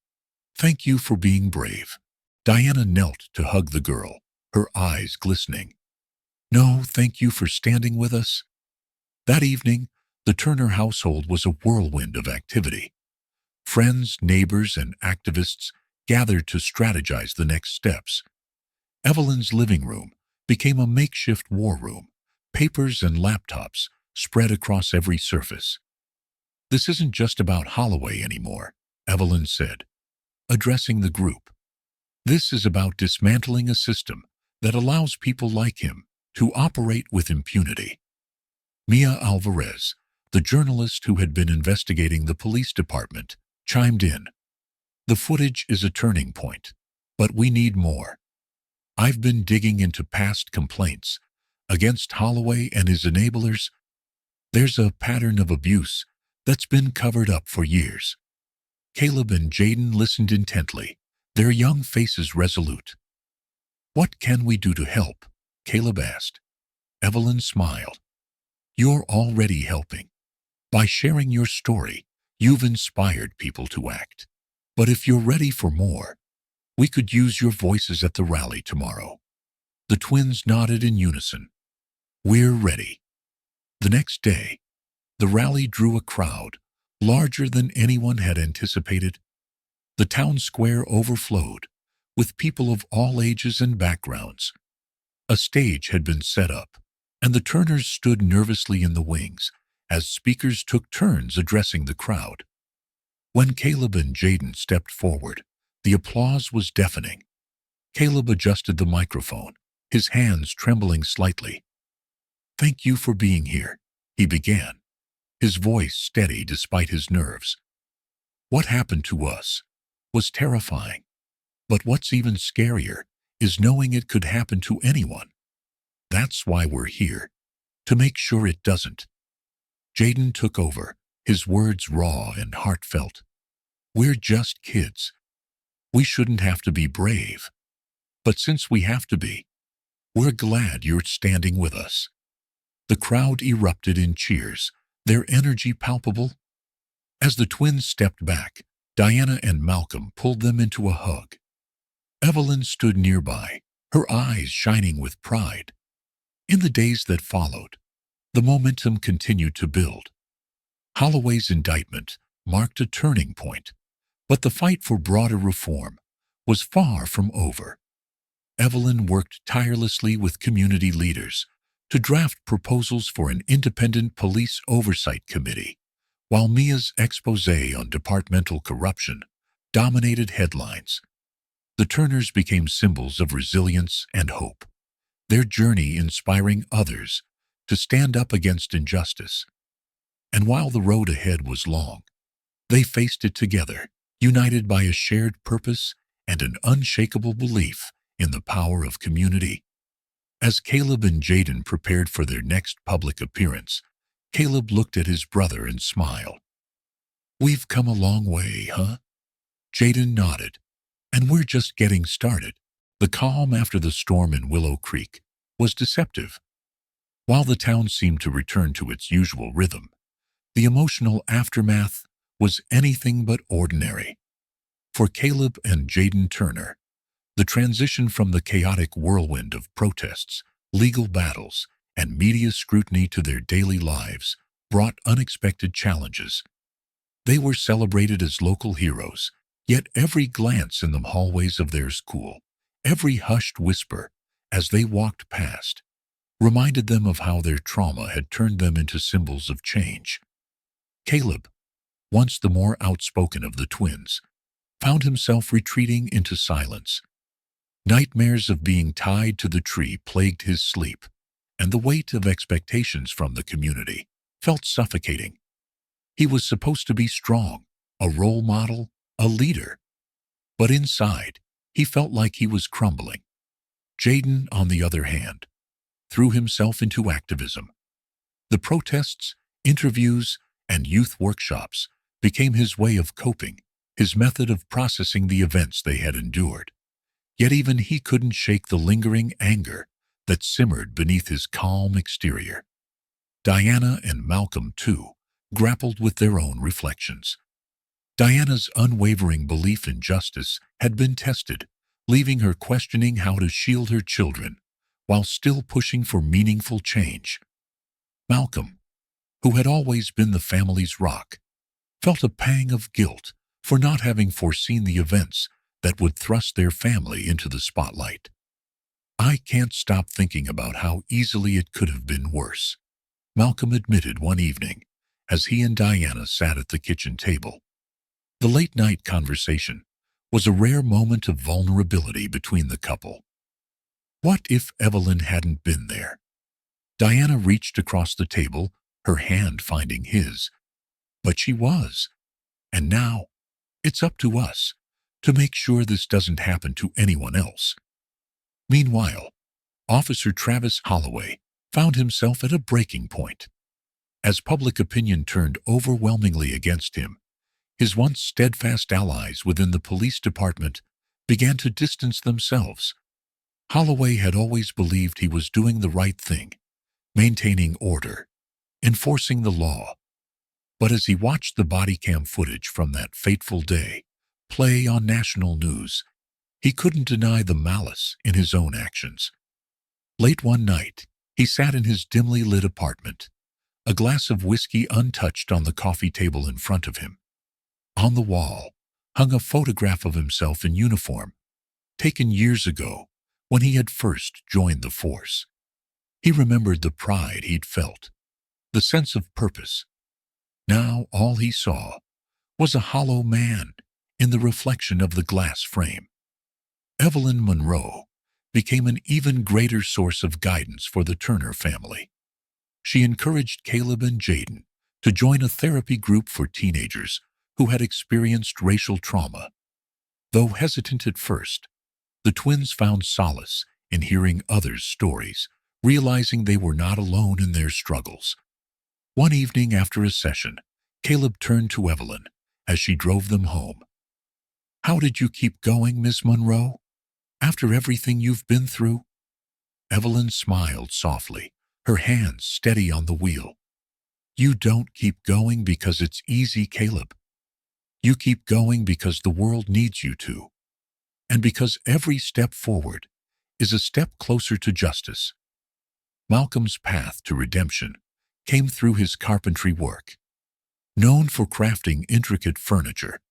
"Thank you for being brave." Diana knelt to hug the girl, her eyes glistening. "No, thank you for standing with us." That evening, the Turner household was a whirlwind of activity. Friends, neighbors, and activists gathered to strategize the next steps. Evelyn's living room became a makeshift war room, papers and laptops spread across every surface. "This isn't just about Holloway anymore," Evelyn said, addressing the group. "This is about dismantling a system that allows people like him to operate with impunity." Mia Alvarez, the journalist who had been investigating the police department, chimed in. "The footage is a turning point, but we need more. I've been digging into past complaints against Holloway and his enablers. There's a pattern of abuse that's been covered up for years." Caleb and Jaden listened intently, their young faces resolute. "What can we do to help?" Caleb asked. Evelyn smiled. "You're already helping. By sharing your story, you've inspired people to act. But if you're ready for more, we could use your voices at the rally tomorrow." The twins nodded in unison. "We're ready." The next day, the rally drew a crowd larger than anyone had anticipated. The town square overflowed with people of all ages and backgrounds. A stage had been set up, and the Turners stood nervously in the wings as speakers took turns addressing the crowd. When Caleb and Jaden stepped forward, the applause was deafening. Caleb adjusted the microphone, his hands trembling slightly. "Thank you for being here," he began, his voice steady despite his nerves. "What happened to us was terrifying, but what's even scarier is knowing it could happen to anyone. That's why we're here, to make sure it doesn't." Jaden took over, his words raw and heartfelt. "We're just kids. We shouldn't have to be brave. But since we have to be, we're glad you're standing with us." The crowd erupted in cheers, their energy palpable. As the twins stepped back, Diana and Malcolm pulled them into a hug. Evelyn stood nearby, her eyes shining with pride. In the days that followed, the momentum continued to build. Holloway's indictment marked a turning point, but the fight for broader reform was far from over. Evelyn worked tirelessly with community leaders to draft proposals for an independent police oversight committee, while Mia's exposé on departmental corruption dominated headlines. The Turners became symbols of resilience and hope, their journey inspiring others to stand up against injustice. And while the road ahead was long, they faced it together, united by a shared purpose and an unshakable belief in the power of community. As Caleb and Jaden prepared for their next public appearance, Caleb looked at his brother and smiled. "We've come a long way, huh?" Jaden nodded. "And we're just getting started." The calm after the storm in Willow Creek was deceptive. While the town seemed to return to its usual rhythm, the emotional aftermath was anything but ordinary. For Caleb and Jaden Turner, the transition from the chaotic whirlwind of protests, legal battles, and media scrutiny to their daily lives brought unexpected challenges. They were celebrated as local heroes, yet every glance in the hallways of their school, every hushed whisper as they walked past, reminded them of how their trauma had turned them into symbols of change. Caleb, once the more outspoken of the twins, found himself retreating into silence. Nightmares of being tied to the tree plagued his sleep, and the weight of expectations from the community felt suffocating. He was supposed to be strong, a role model, a leader. But inside, he felt like he was crumbling. Jaden, on the other hand, threw himself into activism. The protests, interviews, and youth workshops became his way of coping, his method of processing the events they had endured. Yet even he couldn't shake the lingering anger that simmered beneath his calm exterior. Diana and Malcolm, too, grappled with their own reflections. Diana's unwavering belief in justice had been tested, leaving her questioning how to shield her children while still pushing for meaningful change. Malcolm, who had always been the family's rock, felt a pang of guilt for not having foreseen the events that would thrust their family into the spotlight. "I can't stop thinking about how easily it could have been worse," Malcolm admitted one evening as he and Diana sat at the kitchen table. The late-night conversation was a rare moment of vulnerability between the couple. What if Evelyn hadn't been there? Diana reached across the table, her hand finding his. But she was. And now, it's up to us to make sure this doesn't happen to anyone else. Meanwhile, Officer Travis Holloway found himself at a breaking point. As public opinion turned overwhelmingly against him, his once steadfast allies within the police department began to distance themselves. Holloway had always believed he was doing the right thing, maintaining order, enforcing the law. But as he watched the body cam footage from that fateful day play on national news, he couldn't deny the malice in his own actions. Late one night, he sat in his dimly lit apartment, a glass of whiskey untouched on the coffee table in front of him. On the wall hung a photograph of himself in uniform, taken years ago when he had first joined the force. He remembered the pride he'd felt, the sense of purpose. Now all he saw was a hollow man in the reflection of the glass frame. Evelyn Monroe became an even greater source of guidance for the Turner family. She encouraged Caleb and Jaden to join a therapy group for teenagers who had experienced racial trauma. Though hesitant at first, the twins found solace in hearing others' stories, realizing they were not alone in their struggles. One evening after a session, Caleb turned to Evelyn as she drove them home. "How did you keep going, Miss Monroe, after everything you've been through?" Evelyn smiled softly, her hands steady on the wheel. "You don't keep going because it's easy, Caleb. You keep going because the world needs you to, and because every step forward is a step closer to justice." Malcolm's path to redemption came through his carpentry work. Known for crafting intricate furniture,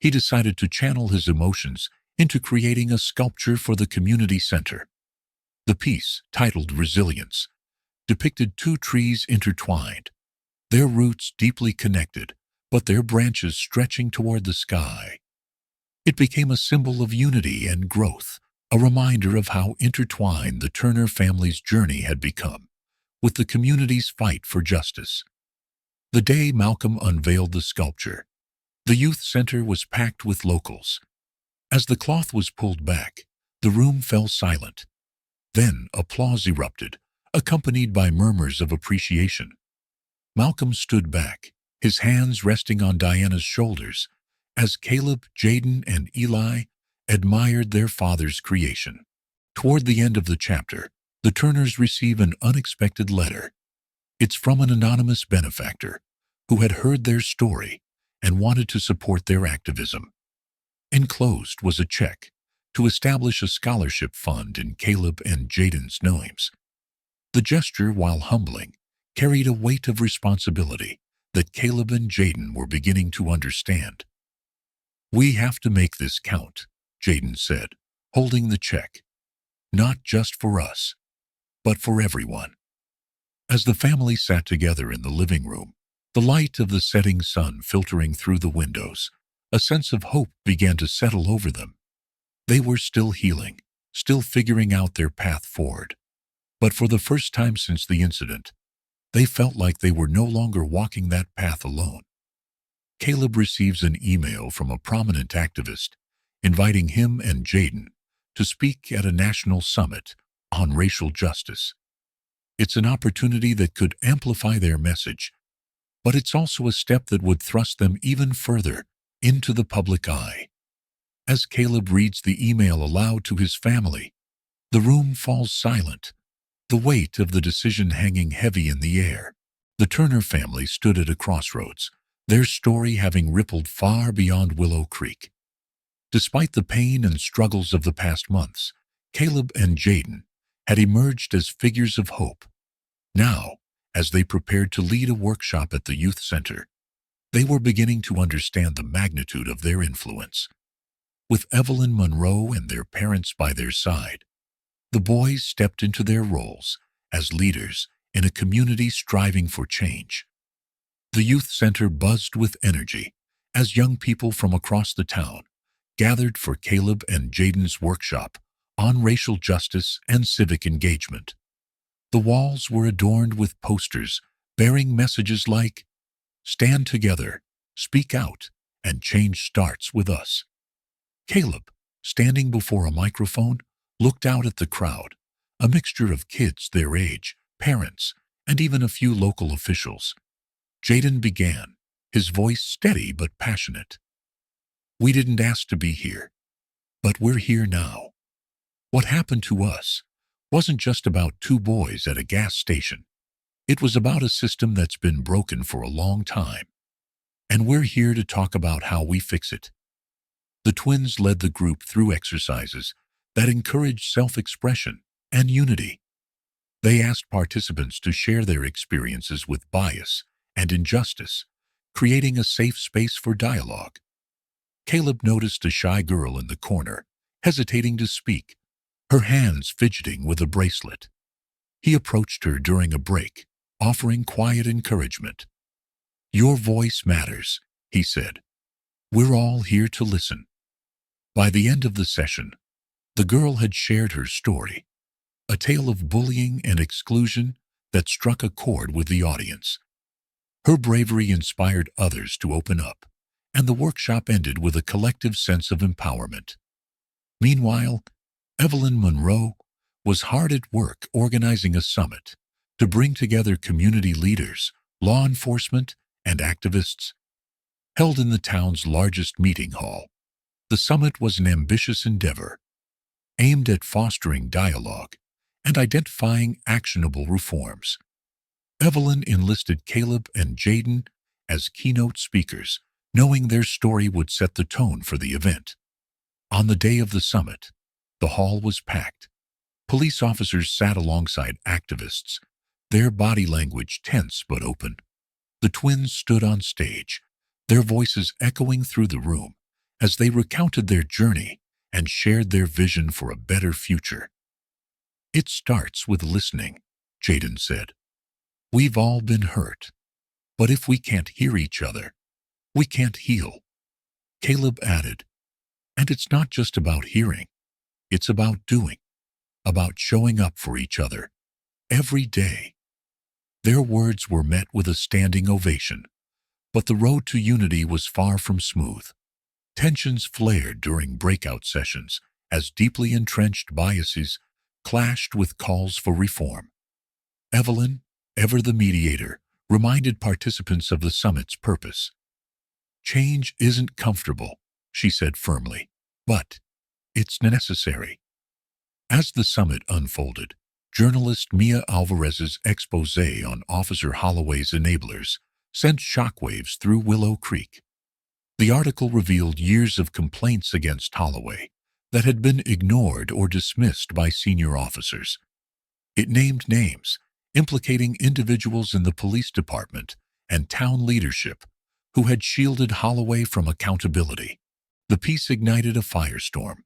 he decided to channel his emotions into creating a sculpture for the community center. The piece, titled Resilience, depicted two trees intertwined, their roots deeply connected, but their branches stretching toward the sky. It became a symbol of unity and growth, a reminder of how intertwined the Turner family's journey had become with the community's fight for justice. The day Malcolm unveiled the sculpture, the youth center was packed with locals. As the cloth was pulled back, the room fell silent. Then applause erupted, accompanied by murmurs of appreciation. Malcolm stood back, his hands resting on Diana's shoulders, as Caleb, Jaden, and Eli admired their father's creation. Toward the end of the chapter, the Turners receive an unexpected letter. It's from an anonymous benefactor who had heard their story and wanted to support their activism. Enclosed was a check to establish a scholarship fund in Caleb and Jaden's names. The gesture, while humbling, carried a weight of responsibility that Caleb and Jaden were beginning to understand. "We have to make this count," Jaden said, holding the check. "Not just for us, but for everyone." As the family sat together in the living room, the light of the setting sun filtering through the windows, a sense of hope began to settle over them. They were still healing, still figuring out their path forward. But for the first time since the incident, they felt like they were no longer walking that path alone. Caleb receives an email from a prominent activist inviting him and Jaden to speak at a national summit on racial justice. It's an opportunity that could amplify their message, but it's also a step that would thrust them even further into the public eye. As Caleb reads the email aloud to his family, the room falls silent, the weight of the decision hanging heavy in the air. The Turner family stood at a crossroads, their story having rippled far beyond Willow Creek. Despite the pain and struggles of the past months, Caleb and Jaden had emerged as figures of hope. Now, as they prepared to lead a workshop at the youth center, they were beginning to understand the magnitude of their influence. With Evelyn Monroe and their parents by their side, the boys stepped into their roles as leaders in a community striving for change. The youth center buzzed with energy as young people from across the town gathered for Caleb and Jaden's workshop on racial justice and civic engagement. The walls were adorned with posters bearing messages like, "Stand together, speak out, and change starts with us." Caleb, standing before a microphone, looked out at the crowd, a mixture of kids their age, parents, and even a few local officials. Jaden began, his voice steady but passionate. "We didn't ask to be here, but we're here now. What happened to us wasn't just about two boys at a gas station. It was about a system that's been broken for a long time, and we're here to talk about how we fix it." The twins led the group through exercises that encouraged self-expression and unity. They asked participants to share their experiences with bias and injustice, creating a safe space for dialogue. Caleb noticed a shy girl in the corner, hesitating to speak, her hands fidgeting with a bracelet. He approached her during a break, offering quiet encouragement. "Your voice matters," he said. "We're all here to listen." By the end of the session, the girl had shared her story, a tale of bullying and exclusion that struck a chord with the audience. Her bravery inspired others to open up, and the workshop ended with a collective sense of empowerment. Meanwhile, Evelyn Monroe was hard at work organizing a summit to bring together community leaders, law enforcement, and activists. Held in the town's largest meeting hall, the summit was an ambitious endeavor, aimed at fostering dialogue and identifying actionable reforms. Evelyn enlisted Caleb and Jaden as keynote speakers, knowing their story would set the tone for the event. On the day of the summit, the hall was packed. Police officers sat alongside activists, their body language tense but open. The twins stood on stage, their voices echoing through the room as they recounted their journey and shared their vision for a better future. "It starts with listening," Jaden said. "We've all been hurt, but if we can't hear each other, we can't heal." Caleb added, "And it's not just about hearing, it's about doing, about showing up for each other, every day." Their words were met with a standing ovation, but the road to unity was far from smooth. Tensions flared during breakout sessions as deeply entrenched biases clashed with calls for reform. Evelyn, ever the mediator, reminded participants of the summit's purpose. "Change isn't comfortable," she said firmly, "but it's necessary." As the summit unfolded, journalist Mia Alvarez's expose on Officer Holloway's enablers sent shockwaves through Willow Creek. The article revealed years of complaints against Holloway that had been ignored or dismissed by senior officers. It named names, implicating individuals in the police department and town leadership who had shielded Holloway from accountability. The piece ignited a firestorm.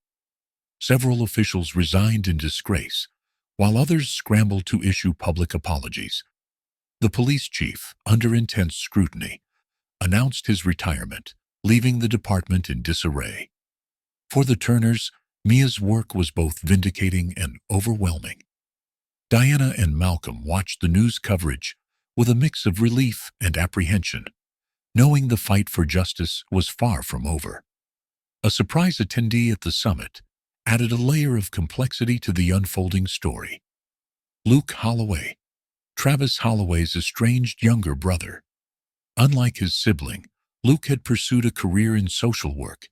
Several officials resigned in disgrace, while others scrambled to issue public apologies. The police chief, under intense scrutiny, announced his retirement, leaving the department in disarray. For the Turners, Mia's work was both vindicating and overwhelming. Diana and Malcolm watched the news coverage with a mix of relief and apprehension, knowing the fight for justice was far from over. A surprise attendee at the summit added a layer of complexity to the unfolding story. Luke Holloway, Travis Holloway's estranged younger brother. Unlike his sibling, Luke had pursued a career in social work,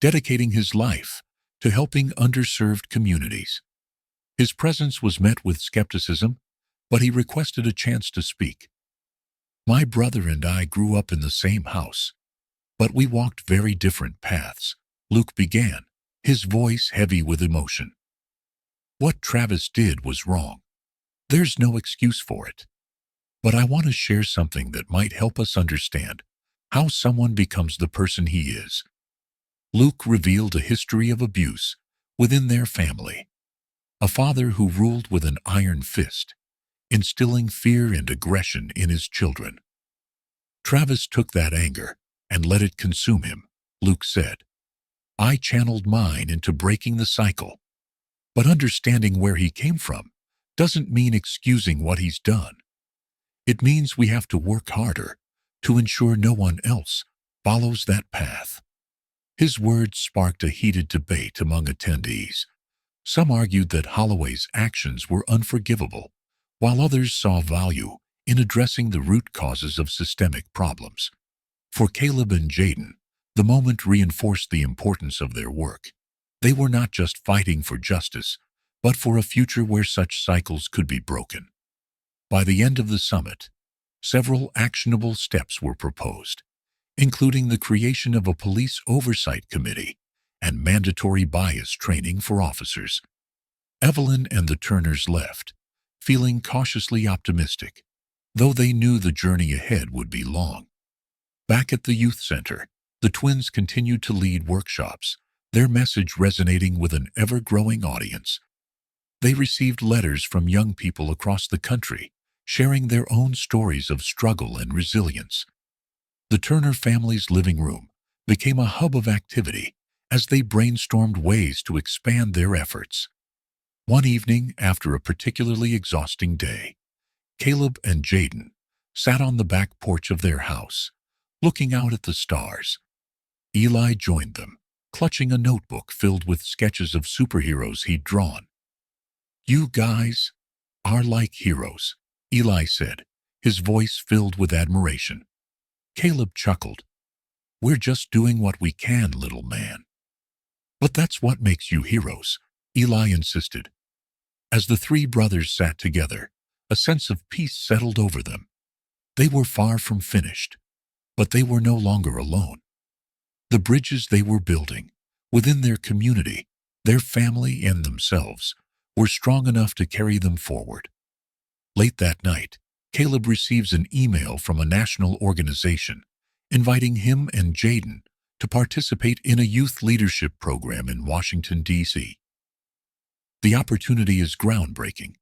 dedicating his life to helping underserved communities. His presence was met with skepticism, but he requested a chance to speak. "My brother and I grew up in the same house, but we walked very different paths," Luke began, his voice heavy with emotion. "What Travis did was wrong. There's no excuse for it. But I want to share something that might help us understand how someone becomes the person he is." Luke revealed a history of abuse within their family. A father who ruled with an iron fist, instilling fear and aggression in his children. "Travis took that anger and let it consume him," Luke said. "I channeled mine into breaking the cycle. But understanding where he came from doesn't mean excusing what he's done. It means we have to work harder to ensure no one else follows that path." His words sparked a heated debate among attendees. Some argued that Holloway's actions were unforgivable, while others saw value in addressing the root causes of systemic problems. For Caleb and Jaden, the moment reinforced the importance of their work. They were not just fighting for justice, but for a future where such cycles could be broken. By the end of the summit, several actionable steps were proposed, including the creation of a police oversight committee and mandatory bias training for officers. Evelyn and the Turners left, feeling cautiously optimistic, though they knew the journey ahead would be long. Back at the youth center, the twins continued to lead workshops, their message resonating with an ever-growing audience. They received letters from young people across the country, sharing their own stories of struggle and resilience. The Turner family's living room became a hub of activity as they brainstormed ways to expand their efforts. One evening, after a particularly exhausting day, Caleb and Jaden sat on the back porch of their house, looking out at the stars. Eli joined them, clutching a notebook filled with sketches of superheroes he'd drawn. "You guys are like heroes," Eli said, his voice filled with admiration. Caleb chuckled. "We're just doing what we can, little man." "But that's what makes you heroes," Eli insisted. As the three brothers sat together, a sense of peace settled over them. They were far from finished, but they were no longer alone. The bridges they were building, within their community, their family, and themselves, were strong enough to carry them forward. Late that night, Caleb receives an email from a national organization inviting him and Jaden to participate in a youth leadership program in Washington, D.C. The opportunity is groundbreaking,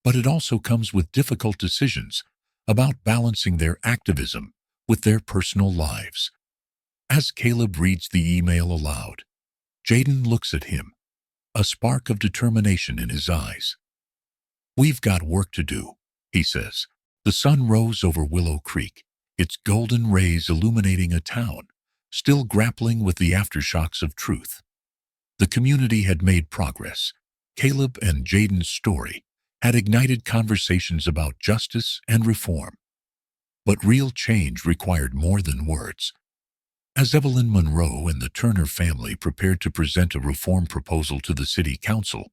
but it also comes with difficult decisions about balancing their activism with their personal lives. As Caleb reads the email aloud, Jaden looks at him, a spark of determination in his eyes. "We've got work to do," he says. The sun rose over Willow Creek, its golden rays illuminating a town still grappling with the aftershocks of truth. The community had made progress. Caleb and Jaden's story had ignited conversations about justice and reform. But real change required more than words. As Evelyn Monroe and the Turner family prepared to present a reform proposal to the city council,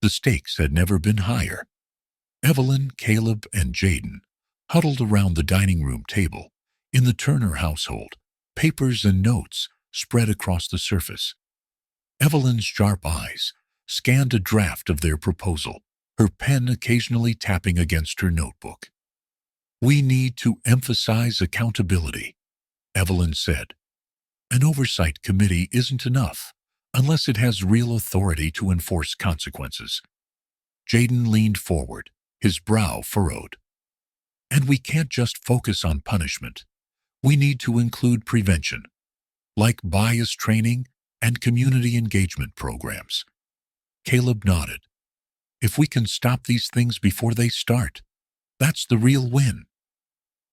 the stakes had never been higher. Evelyn, Caleb, and Jaden huddled around the dining room table in the Turner household, papers and notes spread across the surface. Evelyn's sharp eyes scanned a draft of their proposal, her pen occasionally tapping against her notebook. "We need to emphasize accountability," Evelyn said. "An oversight committee isn't enough unless it has real authority to enforce consequences." Jaden leaned forward, his brow furrowed. "And we can't just focus on punishment. We need to include prevention, like bias training and community engagement programs." Caleb nodded. "If we can stop these things before they start, that's the real win."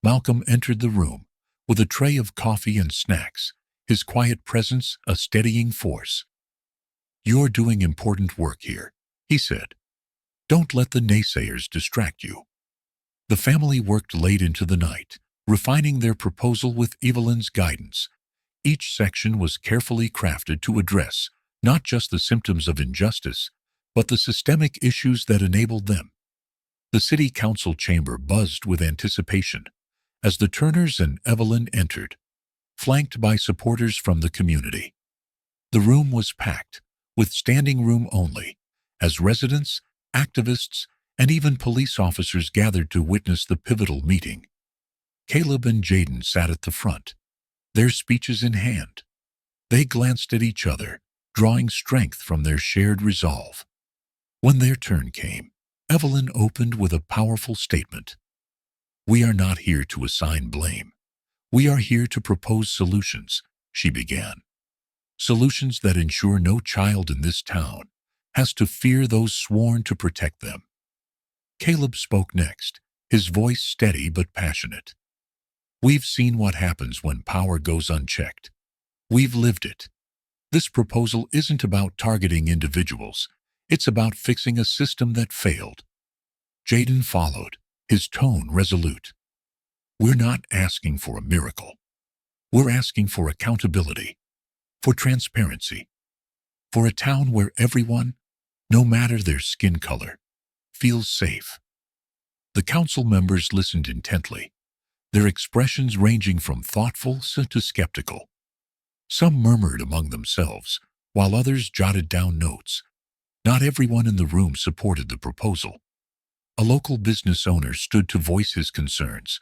Malcolm entered the room with a tray of coffee and snacks, his quiet presence a steadying force. "You're doing important work here," he said. "Don't let the naysayers distract you." The family worked late into the night, refining their proposal with Evelyn's guidance. Each section was carefully crafted to address not just the symptoms of injustice, but the systemic issues that enabled them. The city council chamber buzzed with anticipation as the Turners and Evelyn entered, flanked by supporters from the community. The room was packed, with standing room only, as residents, activists, and even police officers gathered to witness the pivotal meeting. Caleb and Jaden sat at the front, their speeches in hand. They glanced at each other, drawing strength from their shared resolve. When their turn came, Evelyn opened with a powerful statement. "We are not here to assign blame. We are here to propose solutions," she began. "Solutions that ensure no child in this town has to fear those sworn to protect them." Caleb spoke next, his voice steady but passionate. "We've seen what happens when power goes unchecked. We've lived it. This proposal isn't about targeting individuals. It's about fixing a system that failed." Jaden followed, his tone resolute. "We're not asking for a miracle. We're asking for accountability, for transparency, for a town where everyone, no matter their skin color, feels safe." The council members listened intently, their expressions ranging from thoughtful to skeptical. Some murmured among themselves, while others jotted down notes. Not everyone in the room supported the proposal. A local business owner stood to voice his concerns,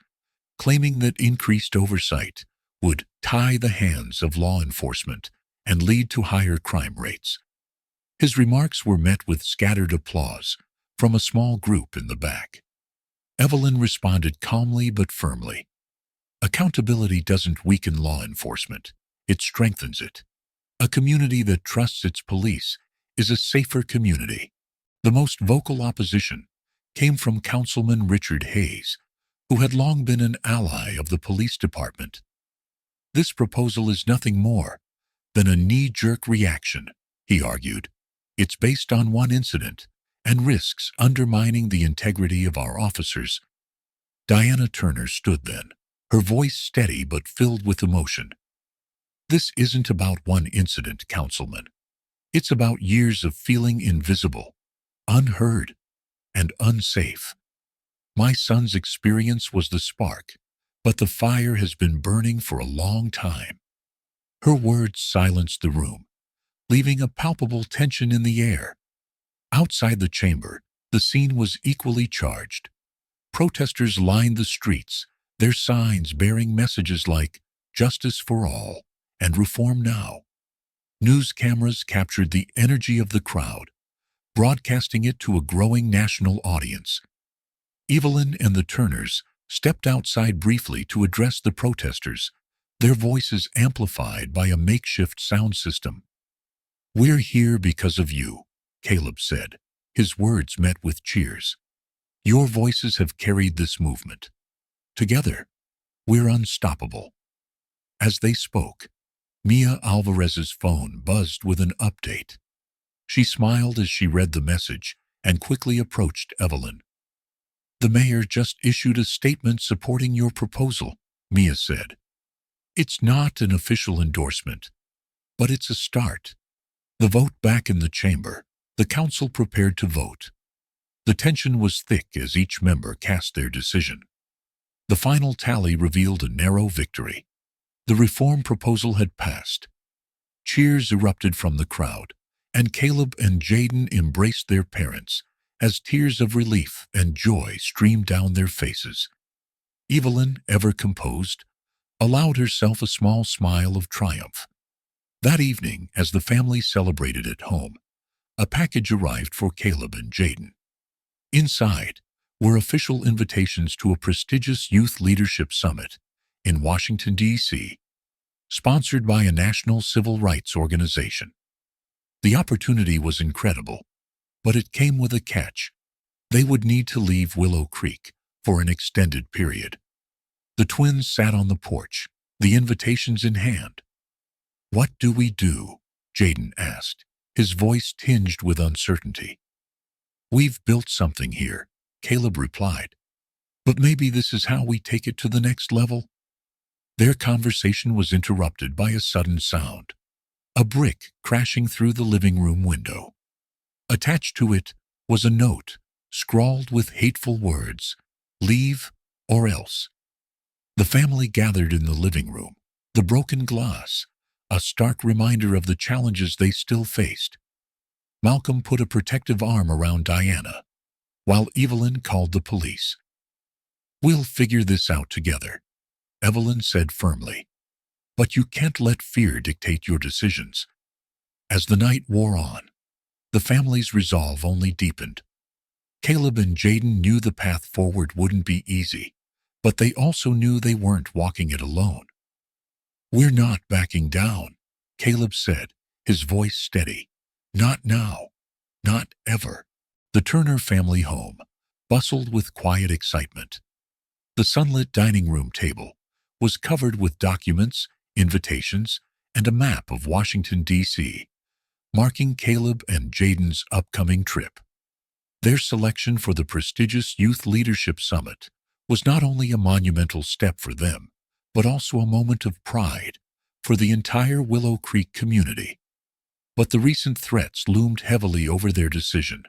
claiming that increased oversight would tie the hands of law enforcement and lead to higher crime rates. His remarks were met with scattered applause from a small group in the back. Evelyn responded calmly but firmly. "Accountability doesn't weaken law enforcement. It strengthens it. A community that trusts its police is a safer community." The most vocal opposition came from Councilman Richard Hayes, who had long been an ally of the police department. "This proposal is nothing more than a knee-jerk reaction," he argued. "It's based on one incident and risks undermining the integrity of our officers." Diana Turner stood then, her voice steady but filled with emotion. "This isn't about one incident, Councilman. It's about years of feeling invisible, unheard, and unsafe. My son's experience was the spark, but the fire has been burning for a long time." Her words silenced the room, leaving a palpable tension in the air. Outside the chamber, the scene was equally charged. Protesters lined the streets, their signs bearing messages like "Justice for All" and "Reform Now." News cameras captured the energy of the crowd, broadcasting it to a growing national audience. Evelyn and the Turners stepped outside briefly to address the protesters, their voices amplified by a makeshift sound system. "We're here because of you," Caleb said, his words met with cheers. "Your voices have carried this movement. Together, we're unstoppable." As they spoke, Mia Alvarez's phone buzzed with an update. She smiled as she read the message and quickly approached Evelyn. "The mayor just issued a statement supporting your proposal," Mia said. "It's not an official endorsement, but it's a start." The vote back in the chamber, the council prepared to vote. The tension was thick as each member cast their decision. The final tally revealed a narrow victory. The reform proposal had passed. Cheers erupted from the crowd, and Caleb and Jaden embraced their parents as tears of relief and joy streamed down their faces. Evelyn, ever composed, allowed herself a small smile of triumph. That evening, as the family celebrated at home, a package arrived for Caleb and Jaden. Inside were official invitations to a prestigious youth leadership summit in Washington, D.C., sponsored by a national civil rights organization. The opportunity was incredible, but it came with a catch. They would need to leave Willow Creek for an extended period. The twins sat on the porch, the invitations in hand. "What do we do?" Jaden asked, his voice tinged with uncertainty. "We've built something here," Caleb replied. "But maybe this is how we take it to the next level." Their conversation was interrupted by a sudden sound, a brick crashing through the living room window. Attached to it was a note, scrawled with hateful words, "Leave or else." The family gathered in the living room, the broken glass, a stark reminder of the challenges they still faced. Malcolm put a protective arm around Diana, while Evelyn called the police. "We'll figure this out together," Evelyn said firmly. "But you can't let fear dictate your decisions." As the night wore on, the family's resolve only deepened. Caleb and Jaden knew the path forward wouldn't be easy, but they also knew they weren't walking it alone. "We're not backing down," Caleb said, his voice steady. "Not now. Not ever." The Turner family home bustled with quiet excitement. The sunlit dining room table was covered with documents, invitations, and a map of Washington, D.C., marking Caleb and Jaden's upcoming trip. Their selection for the prestigious Youth Leadership Summit was not only a monumental step for them, but also a moment of pride for the entire Willow Creek community. But the recent threats loomed heavily over their decision.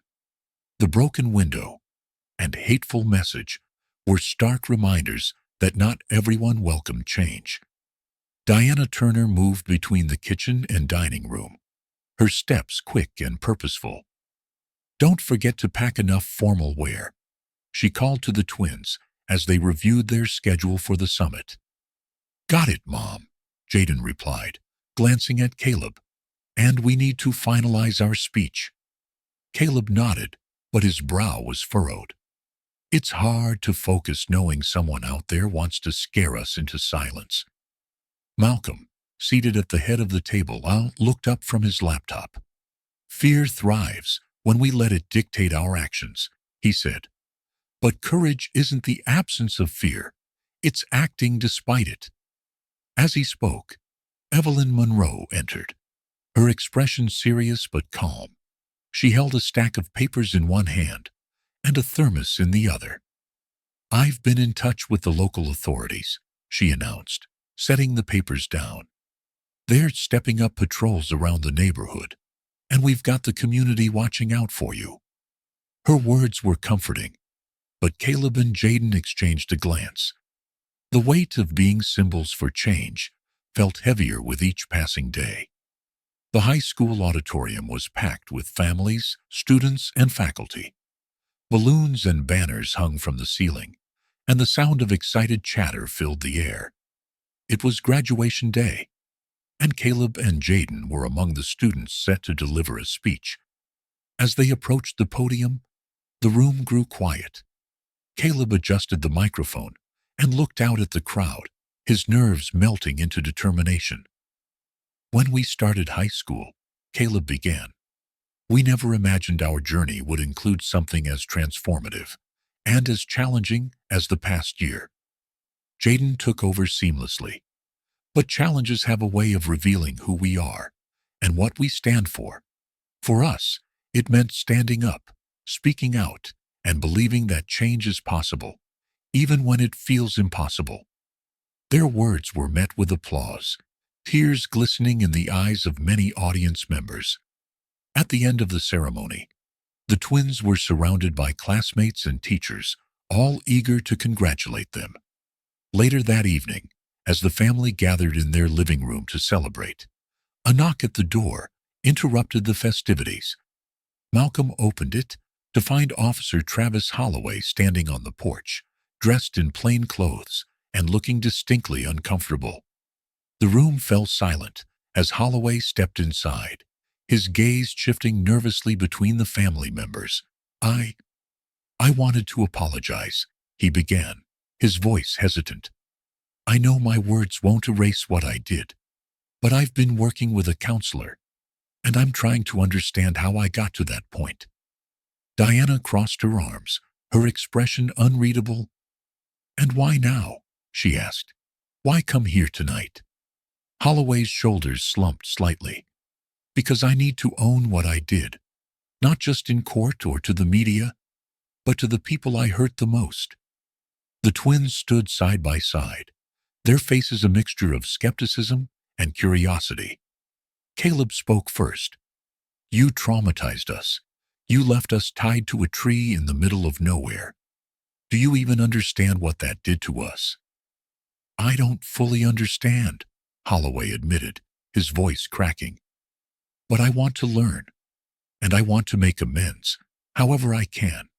The broken window and hateful message were stark reminders that not everyone welcomed change. Diana Turner moved between the kitchen and dining room, her steps quick and purposeful. "Don't forget to pack enough formal wear," she called to the twins as they reviewed their schedule for the summit. "Got it, Mom," Jaden replied, glancing at Caleb. "And we need to finalize our speech." Caleb nodded, but his brow was furrowed. "It's hard to focus knowing someone out there wants to scare us into silence." Malcolm, seated at the head of the table, looked up from his laptop. "Fear thrives when we let it dictate our actions," he said. "But courage isn't the absence of fear. It's acting despite it." As he spoke, Evelyn Monroe entered, her expression serious but calm. She held a stack of papers in one hand and a thermos in the other. "I've been in touch with the local authorities," she announced, setting the papers down. "They're stepping up patrols around the neighborhood, and we've got the community watching out for you." Her words were comforting, but Caleb and Jaden exchanged a glance. The weight of being symbols for change felt heavier with each passing day. The high school auditorium was packed with families, students, and faculty. Balloons and banners hung from the ceiling, and the sound of excited chatter filled the air. It was graduation day, and Caleb and Jaden were among the students set to deliver a speech. As they approached the podium, the room grew quiet. Caleb adjusted the microphone and looked out at the crowd, his nerves melting into determination. "When we started high school," Caleb began, "we never imagined our journey would include something as transformative and as challenging as the past year." Jaden took over seamlessly. "But challenges have a way of revealing who we are and what we stand for. For us, it meant standing up, speaking out, and believing that change is possible, even when it feels impossible." Their words were met with applause, tears glistening in the eyes of many audience members. At the end of the ceremony, the twins were surrounded by classmates and teachers, all eager to congratulate them. Later that evening, as the family gathered in their living room to celebrate, a knock at the door interrupted the festivities. Malcolm opened it to find Officer Travis Holloway standing on the porch, dressed in plain clothes and looking distinctly uncomfortable. The room fell silent as Holloway stepped inside, his gaze shifting nervously between the family members. I wanted to apologize," he began, his voice hesitant. "I know my words won't erase what I did, but I've been working with a counselor, and I'm trying to understand how I got to that point." Diana crossed her arms, her expression unreadable. "And why now?" she asked. "Why come here tonight?" Holloway's shoulders slumped slightly. "Because I need to own what I did, not just in court or to the media, but to the people I hurt the most." The twins stood side by side, their faces a mixture of skepticism and curiosity. Caleb spoke first. "You traumatized us. You left us tied to a tree in the middle of nowhere. Do you even understand what that did to us?" "I don't fully understand," Holloway admitted, his voice cracking. "But I want to learn, and I want to make amends, however I can."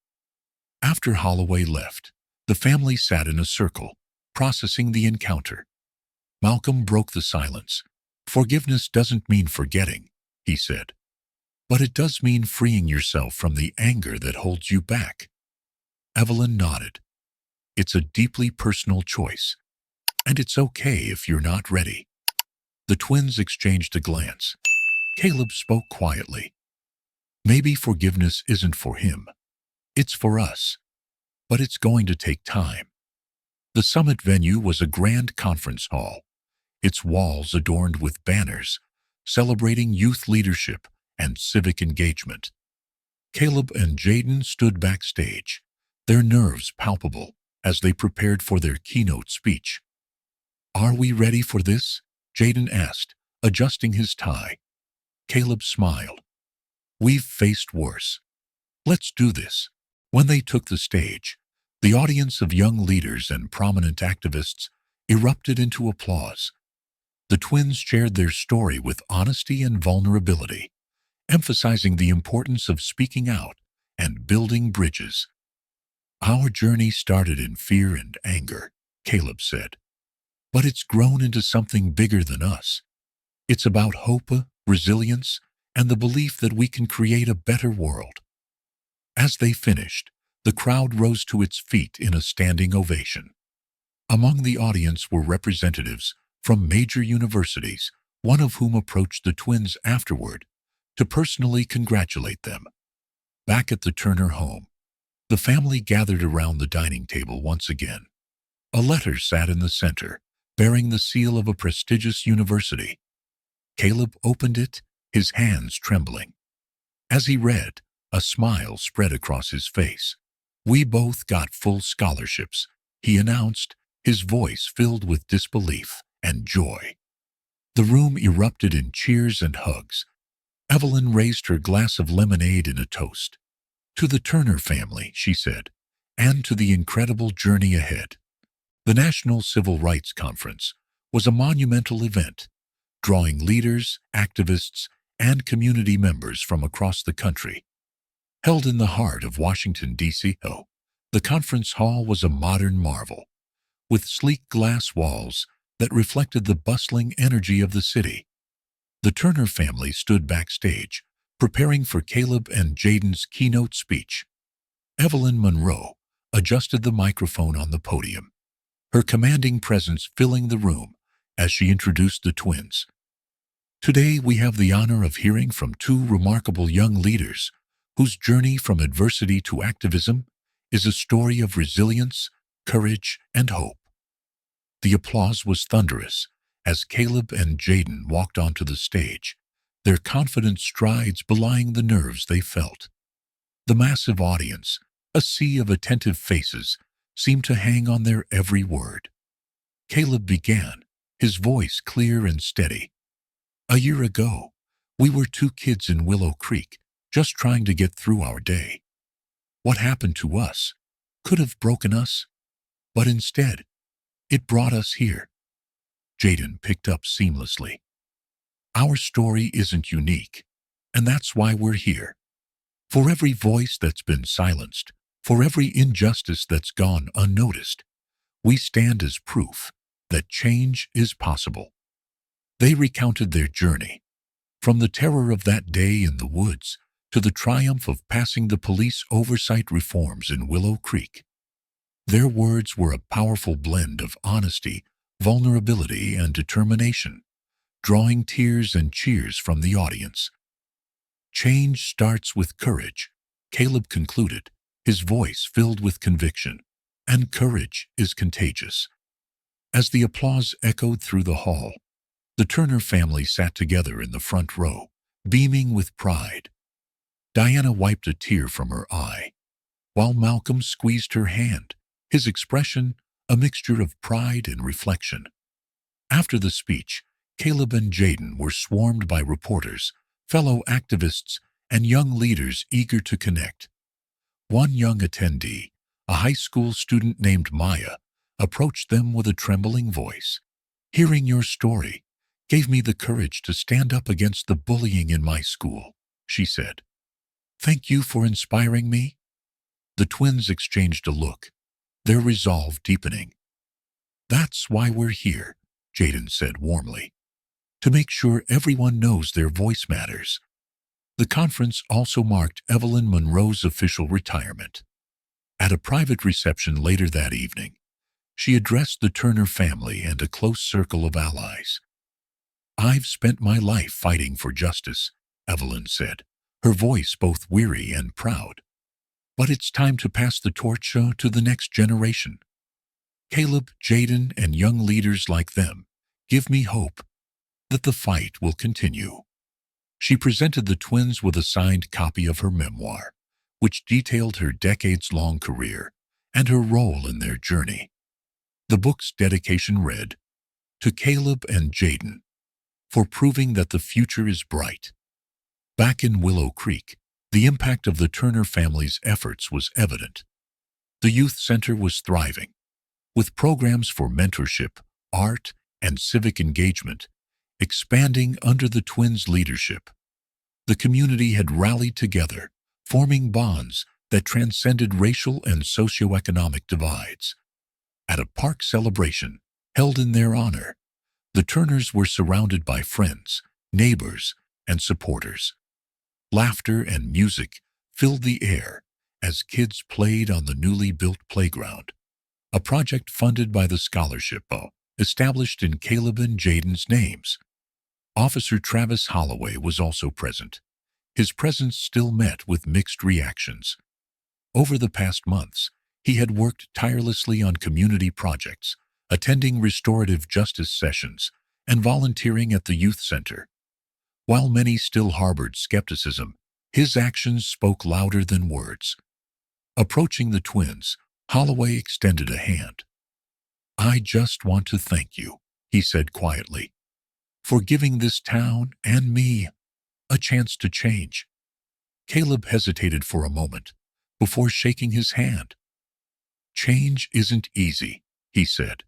After Holloway left, the family sat in a circle, processing the encounter. Malcolm broke the silence. "Forgiveness doesn't mean forgetting," he said. "But it does mean freeing yourself from the anger that holds you back." Evelyn nodded. "It's a deeply personal choice, and it's okay if you're not ready." The twins exchanged a glance. Caleb spoke quietly. "Maybe forgiveness isn't for him. It's for us. But it's going to take time." The summit venue was a grand conference hall, its walls adorned with banners celebrating youth leadership and civic engagement. Caleb and Jaden stood backstage, their nerves palpable as they prepared for their keynote speech. "Are we ready for this?" Jaden asked, adjusting his tie. Caleb smiled. "We've faced worse. Let's do this." When they took the stage, the audience of young leaders and prominent activists erupted into applause. The twins shared their story with honesty and vulnerability, emphasizing the importance of speaking out and building bridges. "Our journey started in fear and anger," Caleb said. "But it's grown into something bigger than us. It's about hope, resilience, and the belief that we can create a better world." As they finished, the crowd rose to its feet in a standing ovation. Among the audience were representatives from major universities, one of whom approached the twins afterward to personally congratulate them. Back at the Turner home, the family gathered around the dining table once again. A letter sat in the center, bearing the seal of a prestigious university. Caleb opened it, his hands trembling. As he read, a smile spread across his face. "We both got full scholarships," he announced, his voice filled with disbelief and joy. The room erupted in cheers and hugs. Evelyn raised her glass of lemonade in a toast. "To the Turner family," she said, "and to the incredible journey ahead." The National Civil Rights Conference was a monumental event, drawing leaders, activists, and community members from across the country. Held in the heart of Washington, D.C., the conference hall was a modern marvel, with sleek glass walls that reflected the bustling energy of the city. The Turner family stood backstage, preparing for Caleb and Jaden's keynote speech. Evelyn Monroe adjusted the microphone on the podium, her commanding presence filling the room as she introduced the twins. "Today we have the honor of hearing from two remarkable young leaders whose journey from adversity to activism is a story of resilience, courage, and hope." The applause was thunderous as Caleb and Jaden walked onto the stage, their confident strides belying the nerves they felt. The massive audience, a sea of attentive faces, seemed to hang on their every word. Caleb began, his voice clear and steady. "A year ago, we were two kids in Willow Creek, just trying to get through our day. What happened to us could have broken us, but instead, it brought us here." Jaden picked up seamlessly. "Our story isn't unique, and that's why we're here. For every voice that's been silenced, for every injustice that's gone unnoticed, we stand as proof that change is possible." They recounted their journey, from the terror of that day in the woods to the triumph of passing the police oversight reforms in Willow Creek. Their words were a powerful blend of honesty, vulnerability, and determination, drawing tears and cheers from the audience. "Change starts with courage," Caleb concluded, his voice filled with conviction, "and courage is contagious." As the applause echoed through the hall, the Turner family sat together in the front row, beaming with pride. Diana wiped a tear from her eye, while Malcolm squeezed her hand, his expression a mixture of pride and reflection. After the speech, Caleb and Jaden were swarmed by reporters, fellow activists, and young leaders eager to connect. One young attendee, a high school student named Maya, approached them with a trembling voice. "Hearing your story gave me the courage to stand up against the bullying in my school," she said. "Thank you for inspiring me." The twins exchanged a look, their resolve deepening. "That's why we're here," Jaden said warmly. "To make sure everyone knows their voice matters." The conference also marked Evelyn Monroe's official retirement. At a private reception later that evening, she addressed the Turner family and a close circle of allies. "I've spent my life fighting for justice," Evelyn said, her voice both weary and proud. "But it's time to pass the torch to the next generation. Caleb, Jaden, and young leaders like them give me hope that the fight will continue." She presented the twins with a signed copy of her memoir, which detailed her decades-long career and her role in their journey. The book's dedication read, "To Caleb and Jaden, for proving that the future is bright." Back in Willow Creek, the impact of the Turner family's efforts was evident. The youth center was thriving, with programs for mentorship, art, and civic engagement expanding under the twins' leadership. The community had rallied together, forming bonds that transcended racial and socioeconomic divides. At a park celebration held in their honor, the Turners were surrounded by friends, neighbors, and supporters. Laughter and music filled the air as kids played on the newly built playground, a project funded by the scholarship established in Caleb and Jaden's names. Officer Travis Holloway was also present. His presence still met with mixed reactions. Over the past months, he had worked tirelessly on community projects, attending restorative justice sessions, and volunteering at the youth center. While many still harbored skepticism, his actions spoke louder than words. Approaching the twins, Holloway extended a hand. "I just want to thank you," he said quietly, "for giving this town and me a chance to change." Caleb hesitated for a moment before shaking his hand. "Change isn't easy," he said,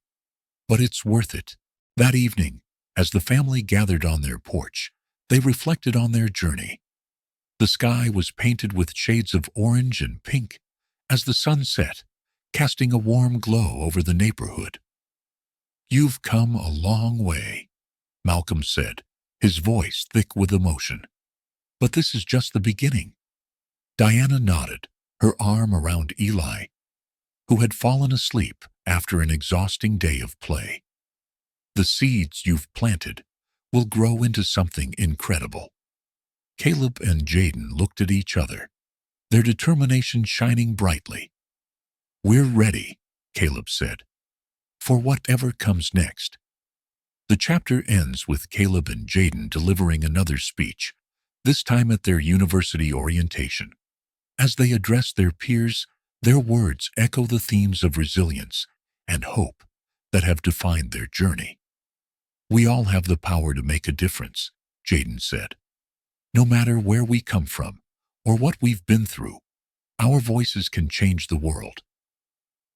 "but it's worth it." That evening, as the family gathered on their porch, they reflected on their journey. The sky was painted with shades of orange and pink as the sun set, casting a warm glow over the neighborhood. "You've come a long way," Malcolm said, his voice thick with emotion. "But this is just the beginning." Diana nodded, her arm around Eli, who had fallen asleep after an exhausting day of play. "The seeds you've planted will grow into something incredible." Caleb and Jaden looked at each other, their determination shining brightly. "We're ready," Caleb said, "for whatever comes next." The chapter ends with Caleb and Jaden delivering another speech, this time at their university orientation. As they address their peers, their words echo the themes of resilience and hope that have defined their journey. "We all have the power to make a difference," Jaden said. "No matter where we come from or what we've been through, our voices can change the world."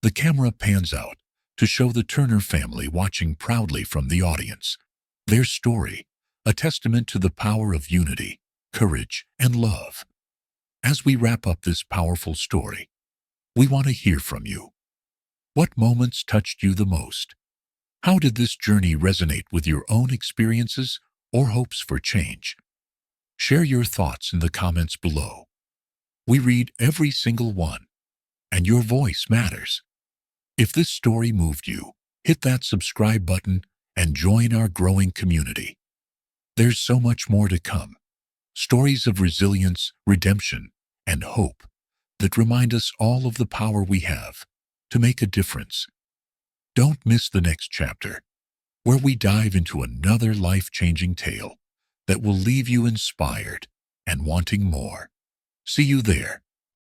The camera pans out to show the Turner family watching proudly from the audience. Their story, a testament to the power of unity, courage, and love. As we wrap up this powerful story, we want to hear from you. What moments touched you the most? How did this journey resonate with your own experiences or hopes for change? Share your thoughts in the comments below. We read every single one, and your voice matters. If this story moved you, hit that subscribe button and join our growing community. There's so much more to come. Stories of resilience, redemption, and hope that remind us all of the power we have to make a difference. Don't miss the next chapter, where we dive into another life-changing tale that will leave you inspired and wanting more. See you there.